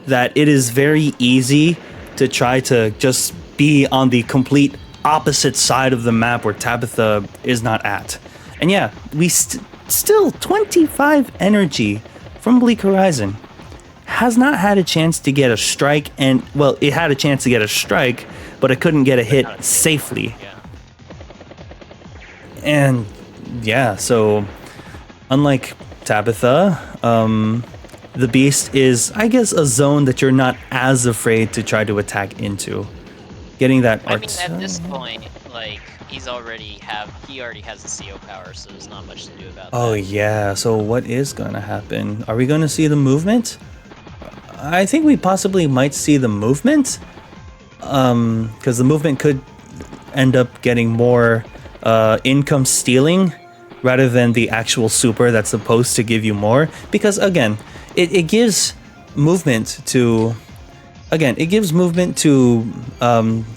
A: that it is very easy to try to just be on the complete opposite side of the map where Tabitha is not at. And yeah, we still 25 energy from Bleak Horizon has not had a chance to get a strike, and well, it had a chance to get a strike, but it couldn't get a hit safely. And yeah, so unlike Tabitha, the beast is, I guess, a zone that you're not as afraid to try to attack into. Getting that
B: I mean, at this point, like, he already has the CO power, so there's not much to do about that.
A: Oh yeah, so what is gonna happen? Are we gonna see the movement? I think we possibly might see the movement. Because the movement could end up getting more income stealing rather than the actual super that's supposed to give you more. Because again, it gives movement to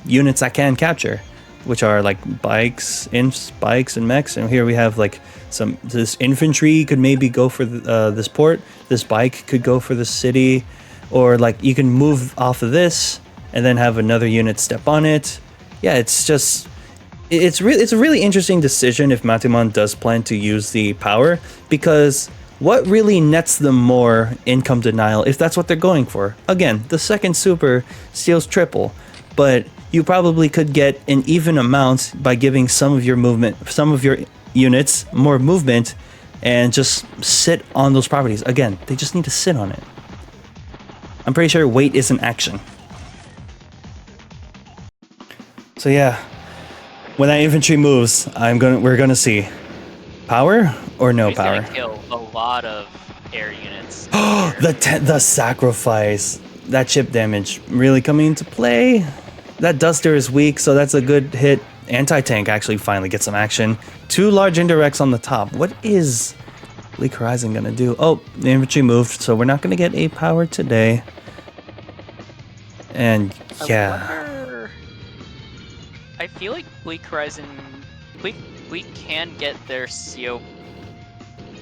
A: units that can capture, which are like bikes, imps, bikes, and mechs. And here we have like this infantry could maybe go for this port. This bike could go for the city, or like you can move off of this and then have another unit step on it. Yeah, it's a really interesting decision if Matimon does plan to use the power, because what really nets them more income denial if that's what they're going for? Again, the second super steals triple, but you probably could get an even amount by giving some of your units more movement and just sit on those properties. Again, they just need to sit on it. I'm pretty sure wait is an action. So yeah, when that infantry moves, we're gonna see power or no power.
B: He's gonna kill a lot of air units.
A: The sacrifice, that chip damage really coming into play. That Duster is weak, so that's a good hit. Anti-tank actually finally gets some action. 2 large indirects on the top. What is Bleak Horizon gonna do? Oh, the infantry moved, so we're not gonna get a power today. And yeah.
B: I feel like Bleak Horizon, we can get their CO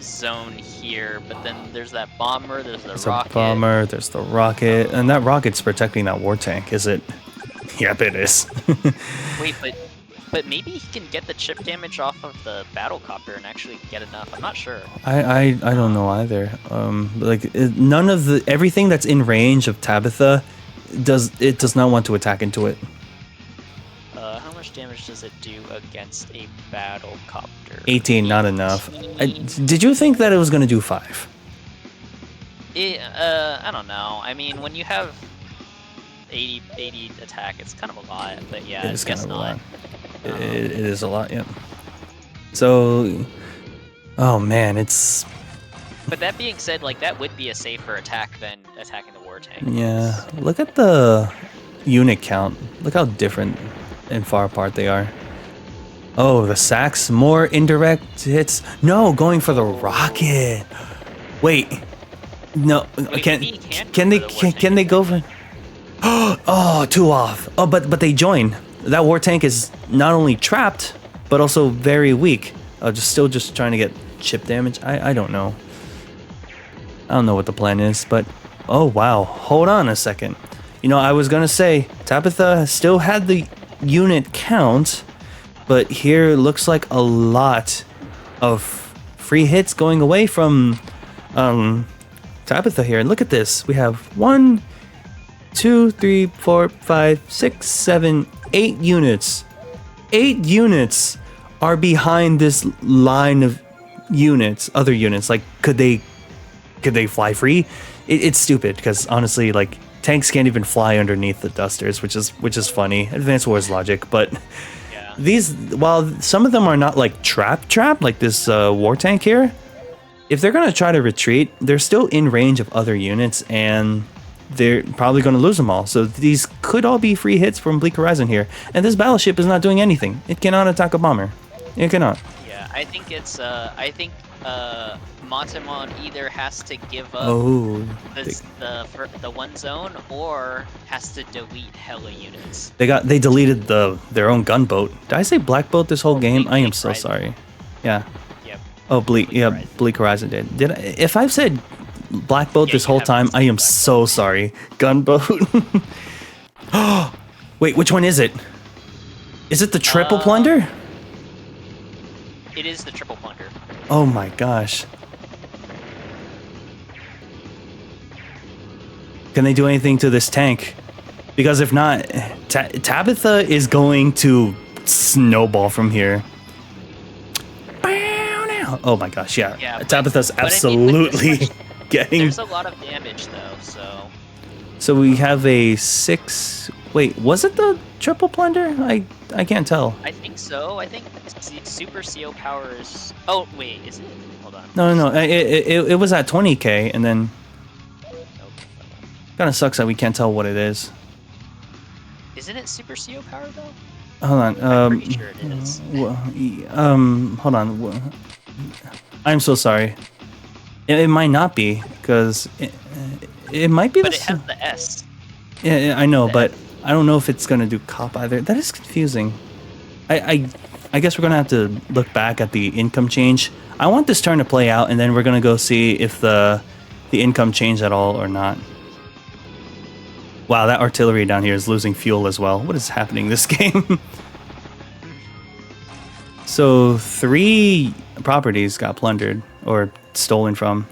B: zone here, but then there's that bomber, there's the rocket.
A: Bomber, there's the rocket, and that rocket's protecting that war tank, is it? Yep, it is.
B: Wait, but maybe he can get the chip damage off of the battle copter and actually get enough. I'm not sure.
A: I don't know either. None of everything that's in range of Tabitha does not want to attack into it.
B: How much damage does it do against a battle copter?
A: 18, not enough. Did you think that it was going to do 5?
B: I don't know. I mean, when you have 80 attack, it's kind of a lot, but yeah, I guess not.
A: It is a lot, yeah. So, oh man, it's...
B: But that being said, like, that would be a safer attack than attacking the war tank.
A: Yeah, look at the unit count. Look how different and far apart they are. Oh, the sacks, more indirect hits. No, going for the rocket. Wait, no, can they go for? Oh, 2 off. Oh, but they join. That war tank is not only trapped, but also very weak. Still trying to get chip damage. I don't know. I don't know what the plan is, but oh wow, hold on a second. You know, I was gonna say Tabitha still had the unit count, but here it looks like a lot of free hits going away from Tabitha here. And look at this. We have 1, 2, 3, 4, 5, 6, 7, 8 units. 8 units are behind this line of units, other units. Like, could they fly free? It's stupid, because honestly, like, tanks can't even fly underneath the dusters, which is funny. Advanced Wars logic, but
B: yeah.
A: These, while some of them are not like trap, like this war tank here, if they're gonna try to retreat, they're still in range of other units, and they're probably gonna lose them all. So these could all be free hits from Bleak Horizon here, and this battleship is not doing anything. It cannot attack a bomber. It cannot.
B: Yeah, I think it's Matimon either has to give up the one zone, or has to delete hella units.
A: They deleted their own gunboat. Did I say black boat this whole game? I am so sorry. Yeah.
B: Yep.
A: Oh, Bleak Horizon did. If I've said black boat this whole time, I am so sorry. Gunboat. Wait, which one is it? Is it the triple plunder?
B: It is the triple plunder.
A: Oh my gosh. Can they do anything to this tank? Because if not, Tabitha is going to snowball from here. Oh my gosh, yeah. Tabitha's absolutely getting.
B: There's a lot of damage though, so.
A: So we have a 6. Wait, was it the triple plunder? I can't tell.
B: I think so. I think Super CO powers. Oh wait, is it? Hold on.
A: No. It was at 20k, and then kind of sucks that we can't tell what it is.
B: Isn't it Super CO power though?
A: Hold on.
B: I'm pretty sure it is.
A: Hold on. I'm so sorry. It might not be, because it might be.
B: But it has the S.
A: Yeah, I know, but I don't know if it's gonna do cop either. That is confusing. I guess we're gonna have to look back at the income change. I want this turn to play out, and then we're gonna go see if the income changed at all or not. Wow, that artillery down here is losing fuel as well. What is happening this game? So 3 properties got plundered or stolen from.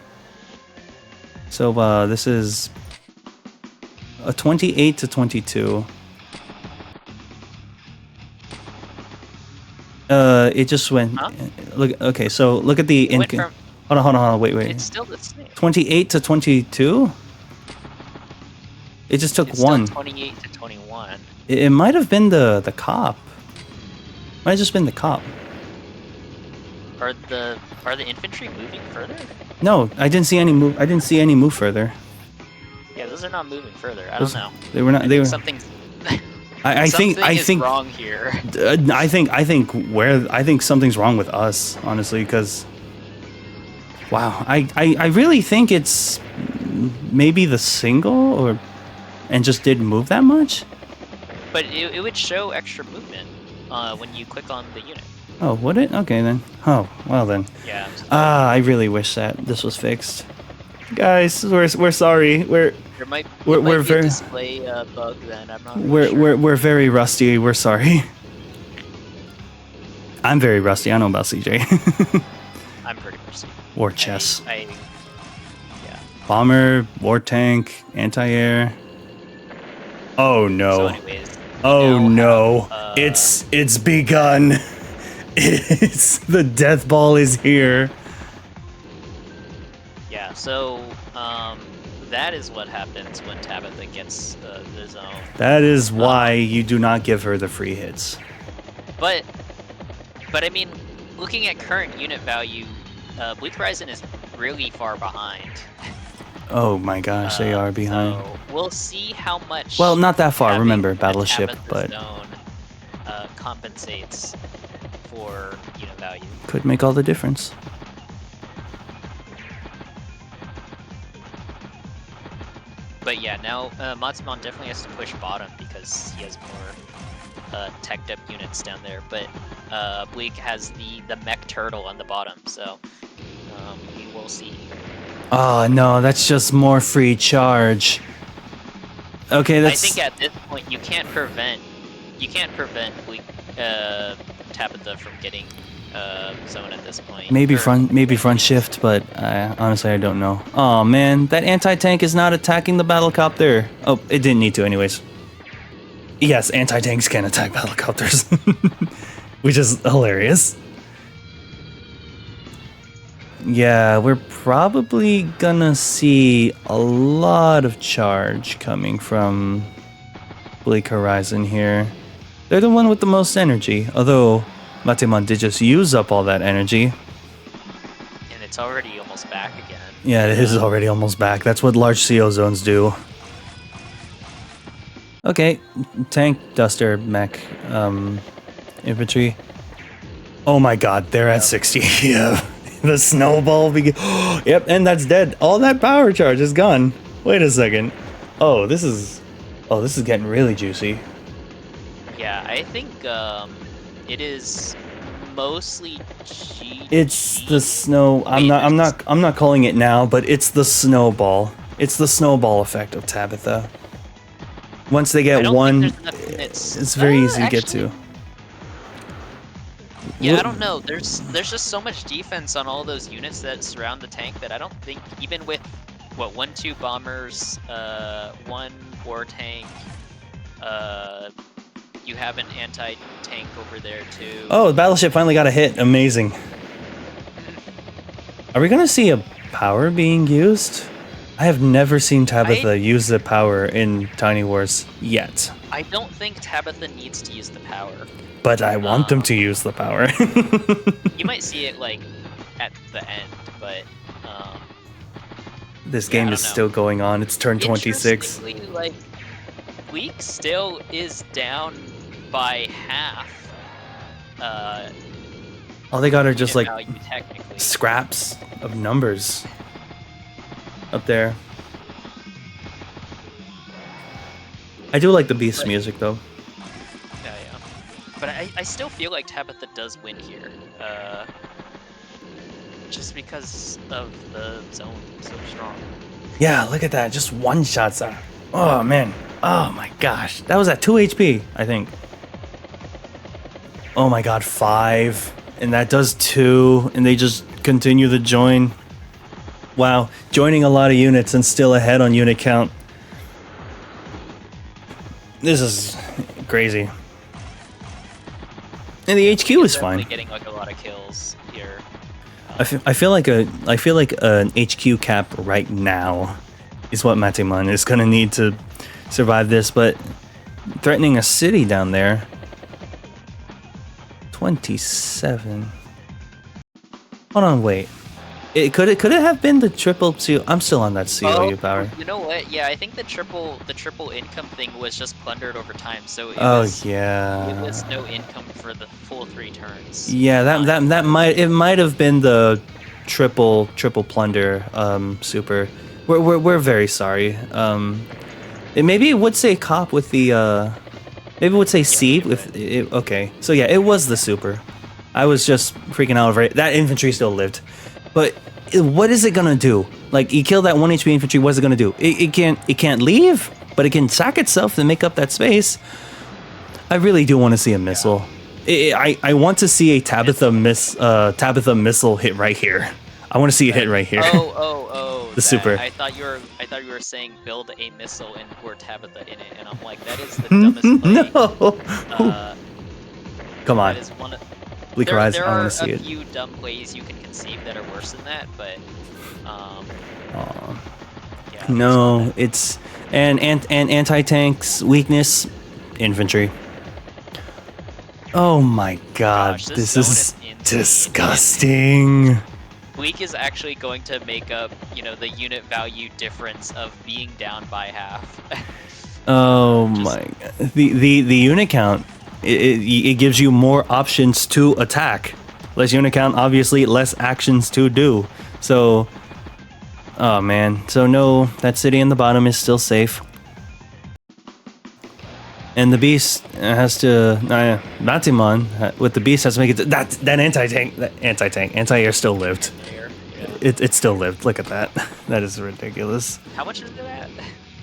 A: So this is a 28 to 22. It just went.
B: Huh?
A: Look. Okay, so look at the income. Hold on. Wait.
B: It's still the same.
A: 28 to 22. It just took
B: It's
A: one.
B: Still 28 to 21.
A: It might have been the cop. Might have just been the cop.
B: Are the infantry moving further?
A: No, I didn't see any move. I didn't see any move further.
B: Yeah, those are not moving further. I don't know.
A: They were not. They were.
B: Something's.
A: I think
B: wrong here.
A: I think something's wrong with us, honestly, because wow, I really think it's maybe the single and just didn't move that much.
B: But it would show extra movement when you click on the unit.
A: Oh, would it? Okay then. Oh, well then.
B: Yeah.
A: I really wish that this was fixed. Guys, we're sorry. We're
B: be
A: very
B: a display bug then. I'm not really sure.
A: we're very rusty. We're sorry. I'm very rusty. I know about CJ.
B: I'm pretty rusty.
A: War chess.
B: Yeah.
A: Bomber, war tank, anti-air. Oh no.
B: So anyways.
A: Oh no. It's begun. It's the death ball is here.
B: Yeah, so that is what happens when Tabitha gets the zone.
A: That is why you do not give her the free hits.
B: But I mean, looking at current unit value, Bleak Horizon is really far behind.
A: Oh my gosh, they are behind.
B: So we'll see how much.
A: Well, not that far. Remember, battleship, but
B: zone, compensates for unit value.
A: Could make all the difference.
B: But yeah, now Matsumon definitely has to push bottom because he has more teched up units down there. But Bleak has the mech turtle on the bottom, so we will see.
A: Oh no, that's just more free charge. Okay, that's.
B: I think at this point you can't prevent Bleak Tabitha from getting zone at this point.
A: Maybe front shift, but honestly I don't know. Oh man, that anti-tank is not attacking the battlecopter. Oh, it didn't need to anyways. Yes, anti-tanks can attack battlecopters, which is hilarious. Yeah, we're probably gonna see a lot of charge coming from Bleak Horizon here. They're the one with the most energy, although Matemon did just use up all that energy.
B: And it's already almost back again.
A: Yeah, it is already almost back. That's what large CO zones do. Okay, tank, duster, mech, infantry. Oh my god, they're at 60. Yeah. The snowball yep, and that's dead. All that power charge is gone. Wait a second. Oh, this is getting really juicy.
B: Yeah, I think it is mostly GG.
A: It's the snow. I'm not calling it now, but it's the snowball. It's the snowball effect of Tabitha. Once they get one, it's very easy to get to.
B: Yeah, I don't know. There's just so much defense on all those units that surround the tank that I don't think even with 1-2 bombers, 1 war tank, you have an anti-tank over there too.
A: Oh, the battleship finally got a hit. Amazing. Are we gonna see a power being used? I have never seen Tabitha use the power in Tiny Wars yet.
B: I don't think Tabitha needs to use the power.
A: But I want them to use the power.
B: You might see it like at the end, but
A: this game is still going on. It's turn 26.
B: Interestingly, like Bleak still is down by half.
A: All they got are just like
B: value,
A: scraps of numbers up there. I do like the Beast music though.
B: Yeah. But I still feel like Tabitha does win here. Just because of the zone so strong.
A: Yeah, look at that. Just one shots that. Oh man. Oh my gosh. That was at 2 HP, I think. Oh my god, 5. And that does 2. And they just continue the join. Wow. Joining a lot of units and still ahead on unit count. This is crazy. And the HQ is fine.
B: Getting like a lot of kills here.
A: I feel like an HQ cap right now is what Matiman is gonna need to survive this, but threatening a city down there. 27. Hold on, wait. Could it have been the triple CO? I'm still on that COU power.
B: You know what? Yeah, I think the triple income thing was just plundered over time, so it
A: yeah.
B: it was no income for the full 3 turns.
A: Yeah, that might have been the triple plunder super. We're very sorry. Maybe it would say cop with the maybe it would say C with it, okay. So yeah, it was the super. I was just freaking out over it. That infantry still lived. But what is it gonna do? Like, you kill that 1 HP infantry, what is it gonna do? It can't leave, but it can sack itself to make up that space. I really do want to see a missile. I want to see a Tabitha missile hit right here. I want to see it hit right here.
B: Oh.
A: The super.
B: I thought you were saying build a missile and pour Tabitha in it, and I'm like, that is the dumbest play.
A: No. Come on.
B: That is one of,
A: Bleak Horizon, I want to see it.
B: There are a few dumb plays you can conceive that are worse than that, but yeah,
A: no, it's and anti-tank's weakness, infantry. Oh my god,
B: Gosh,
A: this is disgusting.
B: Bleak is actually going to make up, the unit value difference of being down by half.
A: Oh my god, the unit count. It gives you more options to attack. Less unit count, obviously, less actions to do. So, oh man. So no, that city in the bottom is still safe. And the beast has to, Matiman with the beast has to make it. That anti-air still lived. It still lived. Look at that. That is ridiculous.
B: How much is it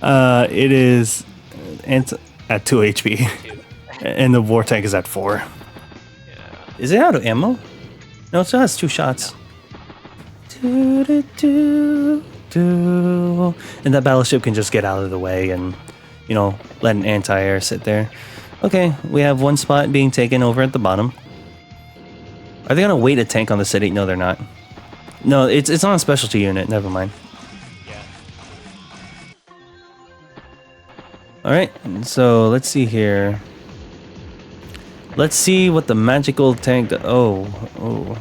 B: at?
A: It is at 2 HP. And the war tank is at 4.
B: Yeah.
A: Is it out of ammo? No, it still has 2 shots. No. And that battleship can just get out of the way and, let an anti-air sit there. Okay, we have 1 spot being taken over at the bottom. Are they gonna wait a tank on the city? No, they're not. No, it's on a specialty unit. Never mind.
B: Yeah.
A: All right, so let's see here. Let's see what the magical tank. Oh,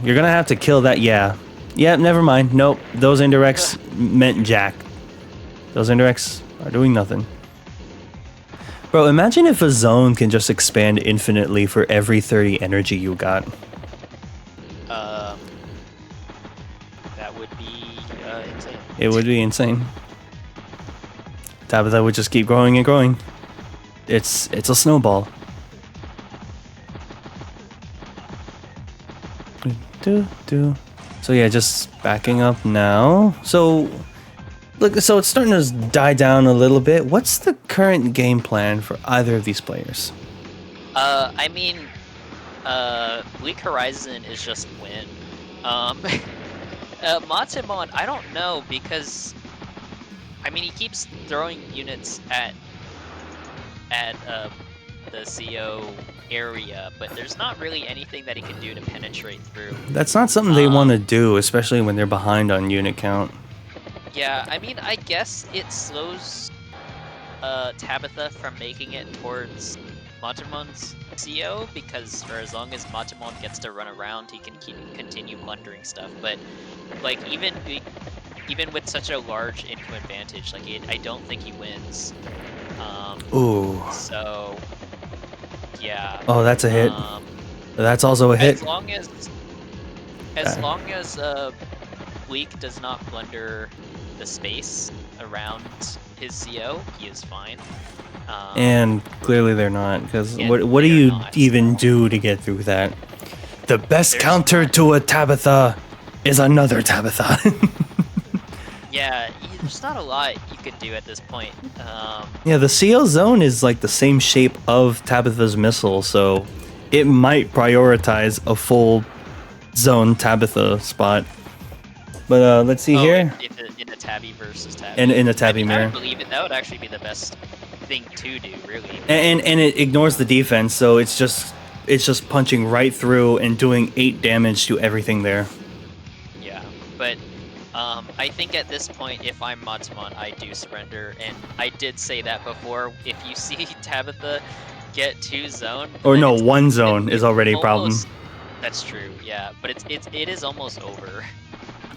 A: you're gonna have to kill that. Yeah, never mind. Nope, those indirects meant jack. Those indirects are doing nothing. Bro, imagine if a zone can just expand infinitely for every 30 energy you got.
B: That would be insane.
A: It would be insane. Tabitha would just keep growing and growing. It's a snowball. So yeah, just backing up now. So look, so it's starting to die down a little bit. What's the current game plan for either of these players?
B: I mean, Bleak Horizon is just win. Matsumon, I don't know, because I mean, he keeps throwing units at the CO area, but there's not really anything that he can do to penetrate through.
A: That's not something they want to do, especially when they're behind on unit count.
B: Yeah, I mean, I guess it slows Tabitha from making it towards Matamon's CO, because for as long as Matamon gets to run around, he can continue plundering stuff. But like even with such a large income advantage, like I don't think he wins.
A: Ooh.
B: So yeah.
A: Oh, that's a hit.
B: Um,
A: That's also a hit.
B: as long as Bleak does not plunder the space around his CO, he is fine.
A: And clearly they're not, because
B: And
A: what do
B: they are
A: you
B: not,
A: even
B: so-
A: do to get through that? The best
B: There's
A: counter
B: not-
A: to a Tabitha is another Tabitha.
B: Yeah, there's not a lot you could do at this point.
A: Yeah, the CO zone is like the same shape of Tabitha's missile, so it might prioritize a full zone Tabitha spot. But let's see here.
B: In a Tabby versus Tabby.
A: In a Tabby
B: I
A: mirror.
B: would believe it. That would actually be the best thing to do, really.
A: And it ignores the defense, so it's just punching right through and doing 8 damage to everything there.
B: Yeah, but I think at this point, if I'm Matamon, I do surrender, and I did say that before. If you see Tabitha get 2 zone,
A: Or
B: then
A: no,
B: it's-
A: 1 zone is already a problem.
B: almost- That's true, yeah, but it is almost over.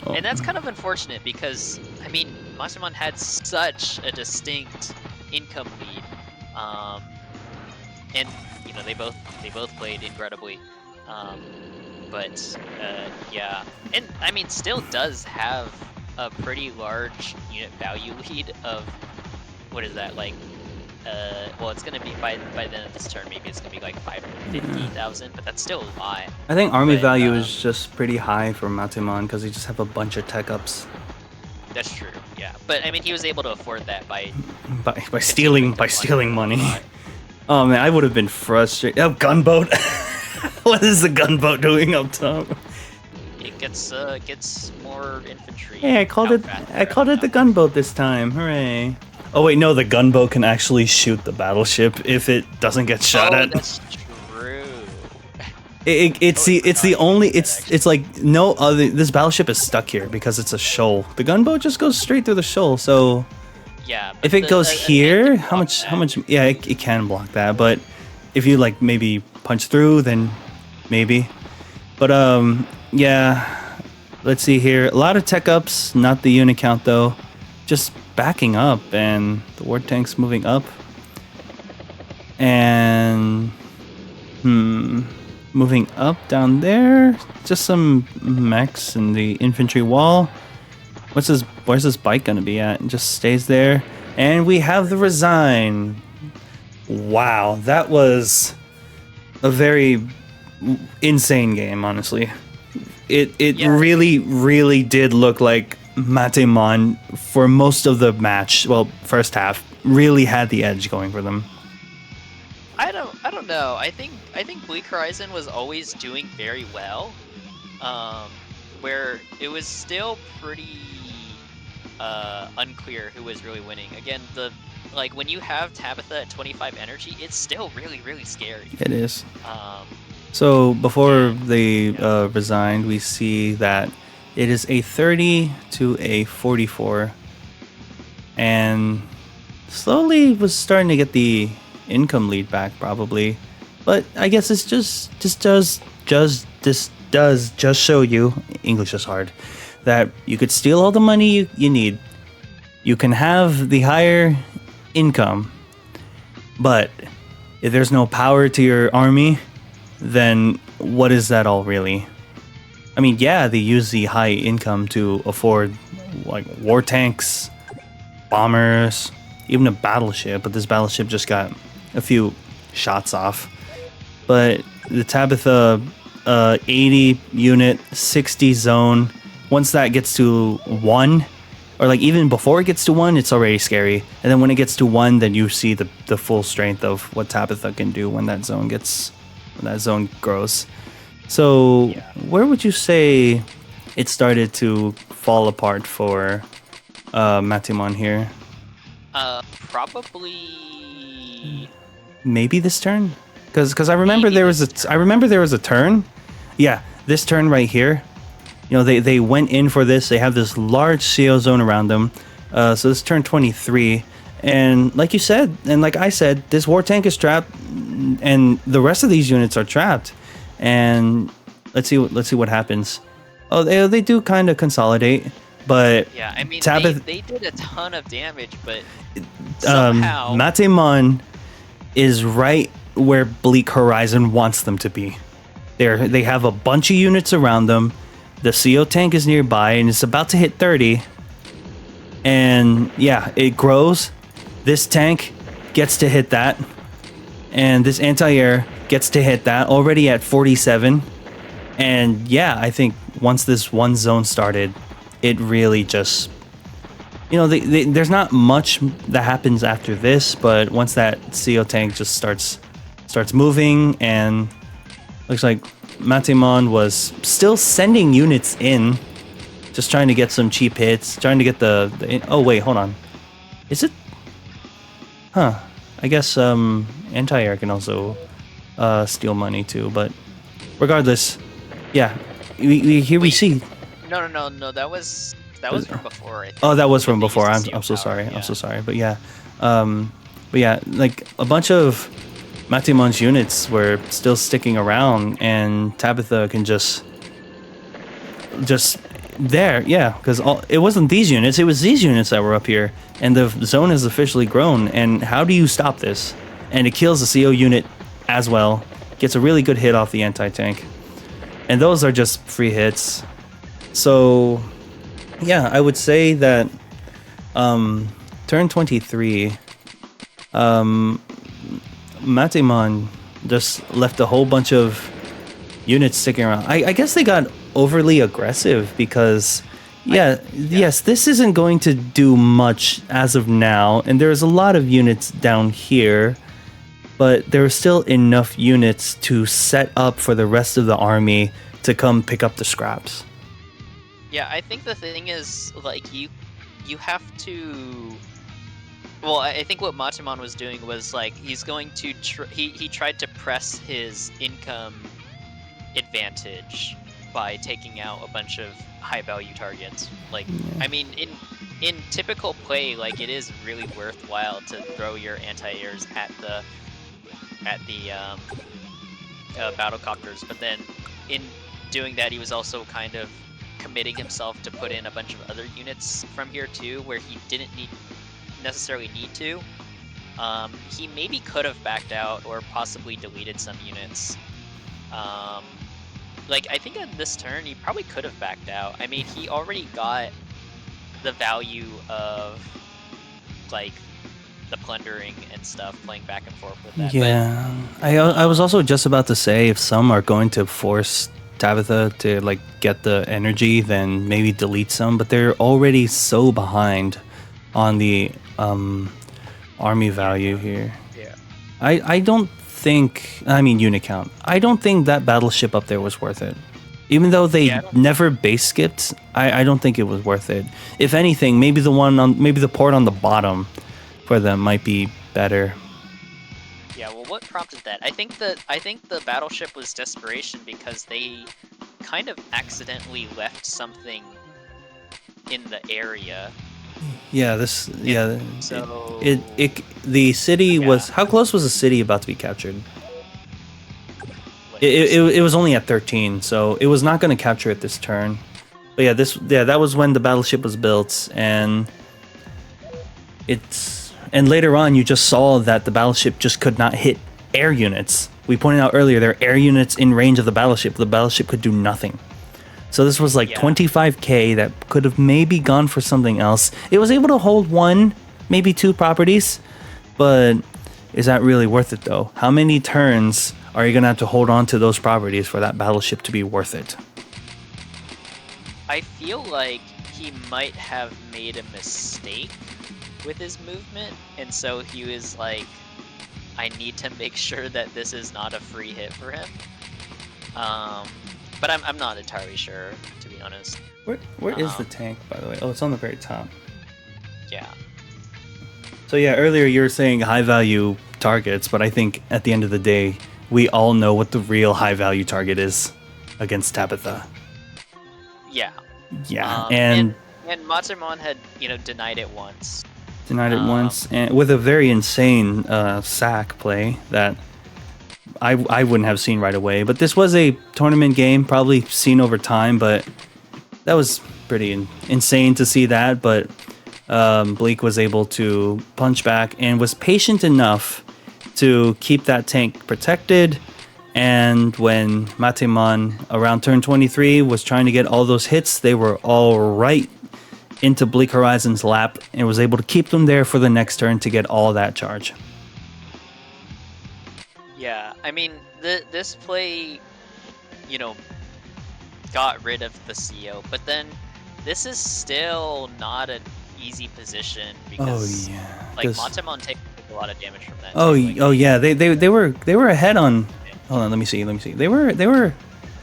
A: Oh.
B: And that's kind of unfortunate because, I mean, Matamon had such a distinct income lead, and you know they both played incredibly, but yeah, and I mean still does have a pretty large unit value lead of what is that like? Well, it's gonna be by the end of this turn, maybe it's gonna be like 550,000, but that's still a lot.
A: I think army
B: But,
A: value is just pretty high for Matemon because he just have a bunch of tech ups.
B: That's true, yeah. But I mean, he was able to afford that by
A: By stealing money. Oh man, I would have been frustrated. Oh, gunboat! What is the gunboat doing up top?
B: It gets more infantry.
A: Hey, I called
B: out
A: it.
B: faster
A: I called it the
B: out.
A: gunboat this time. Hooray! Oh wait, no, the gunboat can actually shoot the battleship if it doesn't get shot
B: Oh,
A: at.
B: that's true.
A: It's the only it's like no other. This battleship is stuck here because it's a shoal. The gunboat just goes straight through the shoal. So
B: Yeah. But
A: if it goes
B: a tank
A: here,
B: can
A: how
B: block
A: much?
B: that.
A: How much? Yeah, it can block that. But if you like maybe punch through, then maybe. But yeah. Let's see here. A lot of tech ups, not the unit count though. Just backing up, and the war tank's moving up. And moving up down there. Just some mechs in the infantry wall. Where's this bike gonna be at? It just stays there. And we have the resign. Wow, that was a very insane game, honestly. It
B: Yeah.
A: really did look like Matemon for most of the match. Well, first half really had the edge going for them.
B: I don't know. I think Bleak Horizon was always doing very well. Where it was still pretty unclear who was really winning. Again, like when you have Tabitha at 25 energy, it's still really scary.
A: It is. So before they resigned, we see that it is a 30 to a 44, and slowly was starting to get the income lead back, probably. But I guess it's this does just show you, English is hard, that you could steal all the money you need. You can have the higher income, but if there's no power to your army, then what is that all really? I mean, yeah, they use the high income to afford like war tanks, bombers, even a battleship, but this battleship just got a few shots off. But the Tabitha 80 unit, 60 zone, once that gets to 1, or like even before it gets to 1, it's already scary. And then when it gets to 1, then you see the full strength of what Tabitha can do when that zone grows. So where would you say it started to fall apart for Matemon here?
B: Probably.
A: Maybe this turn, because I remember there was a turn. Yeah, this turn right here. they went in for this. They have this large CO zone around them. So this turn 23. And like you said, and like I said, this war tank is trapped, and the rest of these units are trapped. And let's see what happens. Oh, they do kind of consolidate, but
B: yeah, I mean,
A: Tabitha,
B: they did a ton of damage, but somehow
A: Matemon is right where Bleak Horizon wants them to be. They have a bunch of units around them. The CO tank is nearby, and it's about to hit 30. And yeah, it grows. This tank gets to hit that, and this anti-air gets to hit that, already at 47. And yeah, I think once this one zone started, it really just, there's not much that happens after this, but once that CO tank just starts moving, and looks like Matemon was still sending units in, just trying to get some cheap hits, trying to get oh wait, hold on, is it? Huh? I guess anti-air can also steal money too, but regardless, yeah, we see.
B: No, that was from before. I think.
A: Oh, that was from before. I'm so
B: power,
A: sorry.
B: yeah.
A: I'm so sorry. But yeah, like a bunch of Matemon's units were still sticking around, and Tabitha can just there, yeah, because it wasn't these units, it was these units that were up here, and the zone has officially grown. And how do you stop this? And it kills the CO unit as well, gets a really good hit off the anti-tank, and those are just free hits. So yeah, I would say that turn 23, Matemon just left a whole bunch of units sticking around. I guess they got overly aggressive because yes, this isn't going to do much as of now, and there's a lot of units down here, but there are still enough units to set up for the rest of the army to come pick up the scraps.
B: Yeah, I think the thing is, like, you have to. Well, I think what Matemon was doing was, like, he's going to he tried to press his income advantage by taking out a bunch of high value targets. Like, I mean, in typical play, like, it is really worthwhile to throw your anti-airs at the battlecopters, but then in doing that, he was also kind of committing himself to put in a bunch of other units from here too, where he didn't necessarily need to. He maybe could have backed out or possibly deleted some units. Like, I think on this turn, he probably could have backed out. I mean, he already got the value of, like, the plundering and stuff, playing back and forth with that.
A: Yeah, I was also just about to say, if some are going to force Tabitha to, like, get the energy, then maybe delete some, but they're already so behind on the army value here.
B: Yeah.
A: I don't think, I mean, unit count, I don't think that battleship up there was worth it. Even though they never base skipped, I don't think it was worth it. If anything, maybe the port on the bottom for them might be better.
B: Yeah, well, what prompted that? I think the battleship was desperation because they kind of accidentally left something in the area.
A: Yeah,
B: So
A: the city was, how close was the city about to be captured? It was only at 13, so it was not going to capture it this turn. But yeah, that was when the battleship was built, and later on you just saw that the battleship just could not hit air units. We pointed out earlier there are air units in range of the battleship. The battleship could do nothing. So this was like 25k that could have maybe gone for something else. It was able to hold one, maybe two properties, but is that really worth it though? How many turns are you going to have to hold on to those properties for that battleship to be worth it?
B: I feel like he might have made a mistake with his movement, and so he was like, I need to make sure that this is not a free hit for him. But I'm not entirely sure, to be honest.
A: Where is the tank, by the way? Oh, it's on the very top.
B: Yeah.
A: So yeah, earlier you were saying high value targets, but I think at the end of the day, we all know what the real high value target is against Tabitha.
B: Yeah.
A: Yeah,
B: And Matsumon had, denied it once.
A: denied it once, and with a very insane sack play that I wouldn't have seen right away. But this was a tournament game, probably seen over time, but that was pretty insane to see that. But Bleak was able to punch back and was patient enough to keep that tank protected. And when Matemon around turn 23 was trying to get all those hits, they were all right into Bleak Horizon's lap and was able to keep them there for the next turn to get all that charge.
B: Yeah, I mean, this play, got rid of the CO, but then this is still not an easy position because, Matemon takes a lot of damage from that.
A: Yeah, they were ahead on. Hold on, let me see. They were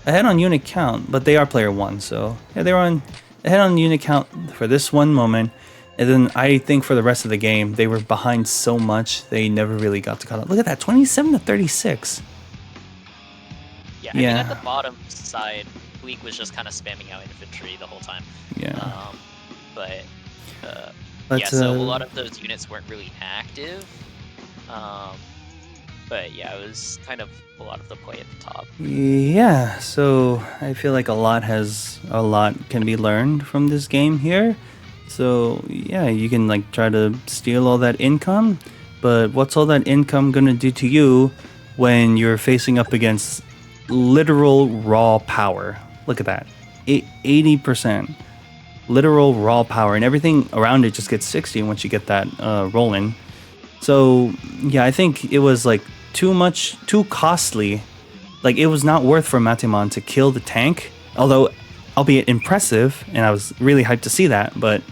A: ahead on unit count, but they are player 1, so yeah, they were ahead on unit count for this one moment. And then I think for the rest of the game, they were behind so much they never really got to cut up. Look at that, 27-36.
B: Yeah, I mean, at the bottom side, Bleak was just kind of spamming out infantry the whole time.
A: Yeah.
B: So a lot of those units weren't really active. But yeah, it was kind of a lot of the play at the top.
A: Yeah, so I feel like a lot can be learned from this game here. So yeah, you can like try to steal all that income, but what's all that income gonna do to you when you're facing up against literal raw power? Look at that, 80% literal raw power, and everything around it just gets 60 once you get that rolling. So yeah, I think it was like too costly. Like it was not worth for Matemon to kill the tank, although albeit impressive, and I was really hyped to see that, but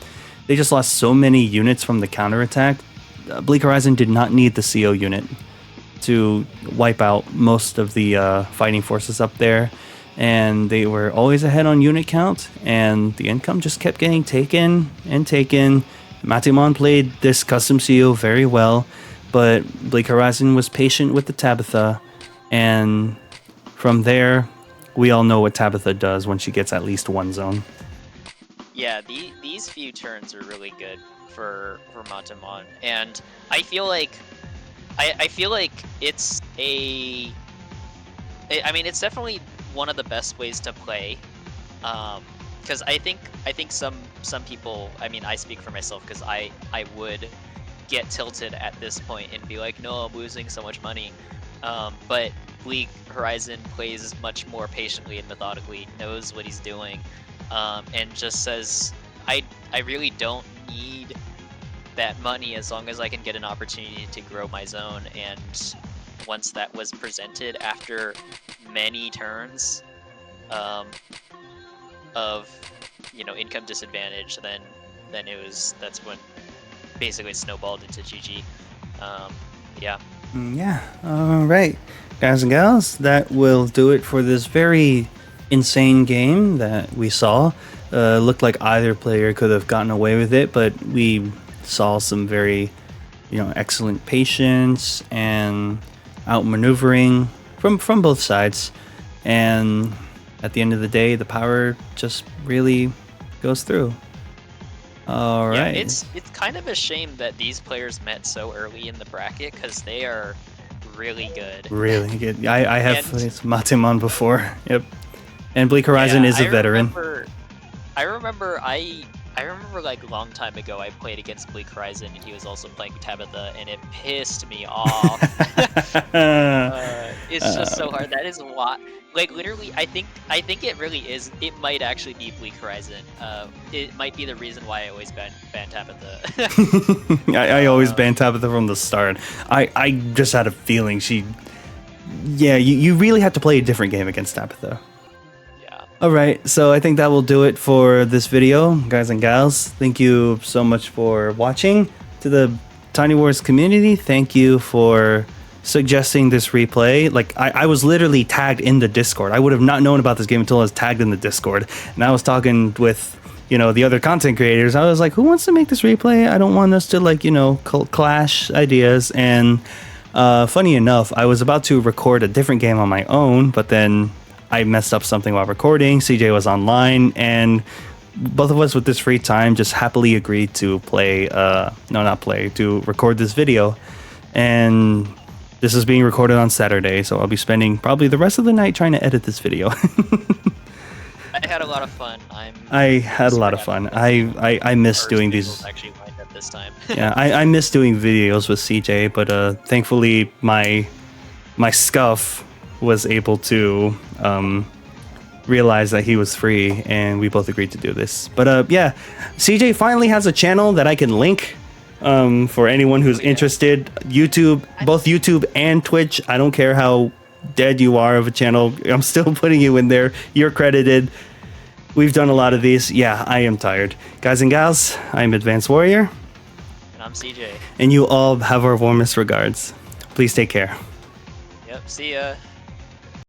A: they just lost so many units from the counterattack. Bleak Horizon did not need the CO unit to wipe out most of the fighting forces up there, and they were always ahead on unit count, and the income just kept getting taken and taken. Matemon played this custom CO very well, but Bleak Horizon was patient with the Tabitha, and from there, we all know what Tabitha does when she gets at least one zone.
B: Yeah, these few turns are really good for Matemon, and I feel like it's it's definitely one of the best ways to play, because I think some people, I mean, I speak for myself because I would get tilted at this point and be like, no, I'm losing so much money, but Bleak Horizon plays much more patiently and methodically, knows what he's doing, and just says, I really don't need that money as long as I can get an opportunity to grow my zone. And once that was presented after many turns of income disadvantage, then that's when basically it snowballed into GG. Yeah.
A: Yeah. All right, guys and gals, that will do it for this very insane game that we saw. Looked like either player could have gotten away with it, but we saw some very, excellent patience and outmaneuvering from both sides. And at the end of the day, the power just really goes through. All right.
B: Yeah, it's kind of a shame that these players met so early in the bracket because they are really good.
A: Really good. I have played Matemon before. Yep. And Bleak Horizon is a veteran.
B: I remember like a long time ago I played against Bleak Horizon and he was also playing Tabitha and it pissed me off. It's just so hard. That is why, like, literally, I think it really is. It might actually be Bleak Horizon. It might be the reason why I always ban Tabitha.
A: I always ban Tabitha from the start. I just had a feeling you really have to play a different game against Tabitha. All right, so I think that will do it for this video, guys and gals. Thank you so much for watching. To the Tiny Wars community, thank you for suggesting this replay. Like, I was literally tagged in the Discord. I would have not known about this game until I was tagged in the Discord. And I was talking with, the other content creators. I was like, who wants to make this replay? I don't want us to, clash ideas. And funny enough, I was about to record a different game on my own, but then I messed up something while recording. CJ was online, and both of us with this free time just happily agreed to to record this video. And this is being recorded on Saturday, so I'll be spending probably the rest of the night trying to edit this video.
B: I had a lot of fun.
A: I had a lot of fun. I miss doing these.
B: Actually lined up this time.
A: Yeah, I miss doing videos with CJ, but thankfully my scuff was able to realize that he was free, and we both agreed to do this. But yeah, CJ finally has a channel that I can link for anyone who's interested. YouTube, both YouTube and Twitch. I don't care how dead you are of a channel, I'm still putting you in there. You're credited. We've done a lot of these. Yeah, I am tired. Guys and gals, I'm Advanced Warrior.
B: And I'm CJ.
A: And you all have our warmest regards. Please take care.
B: Yep, see ya.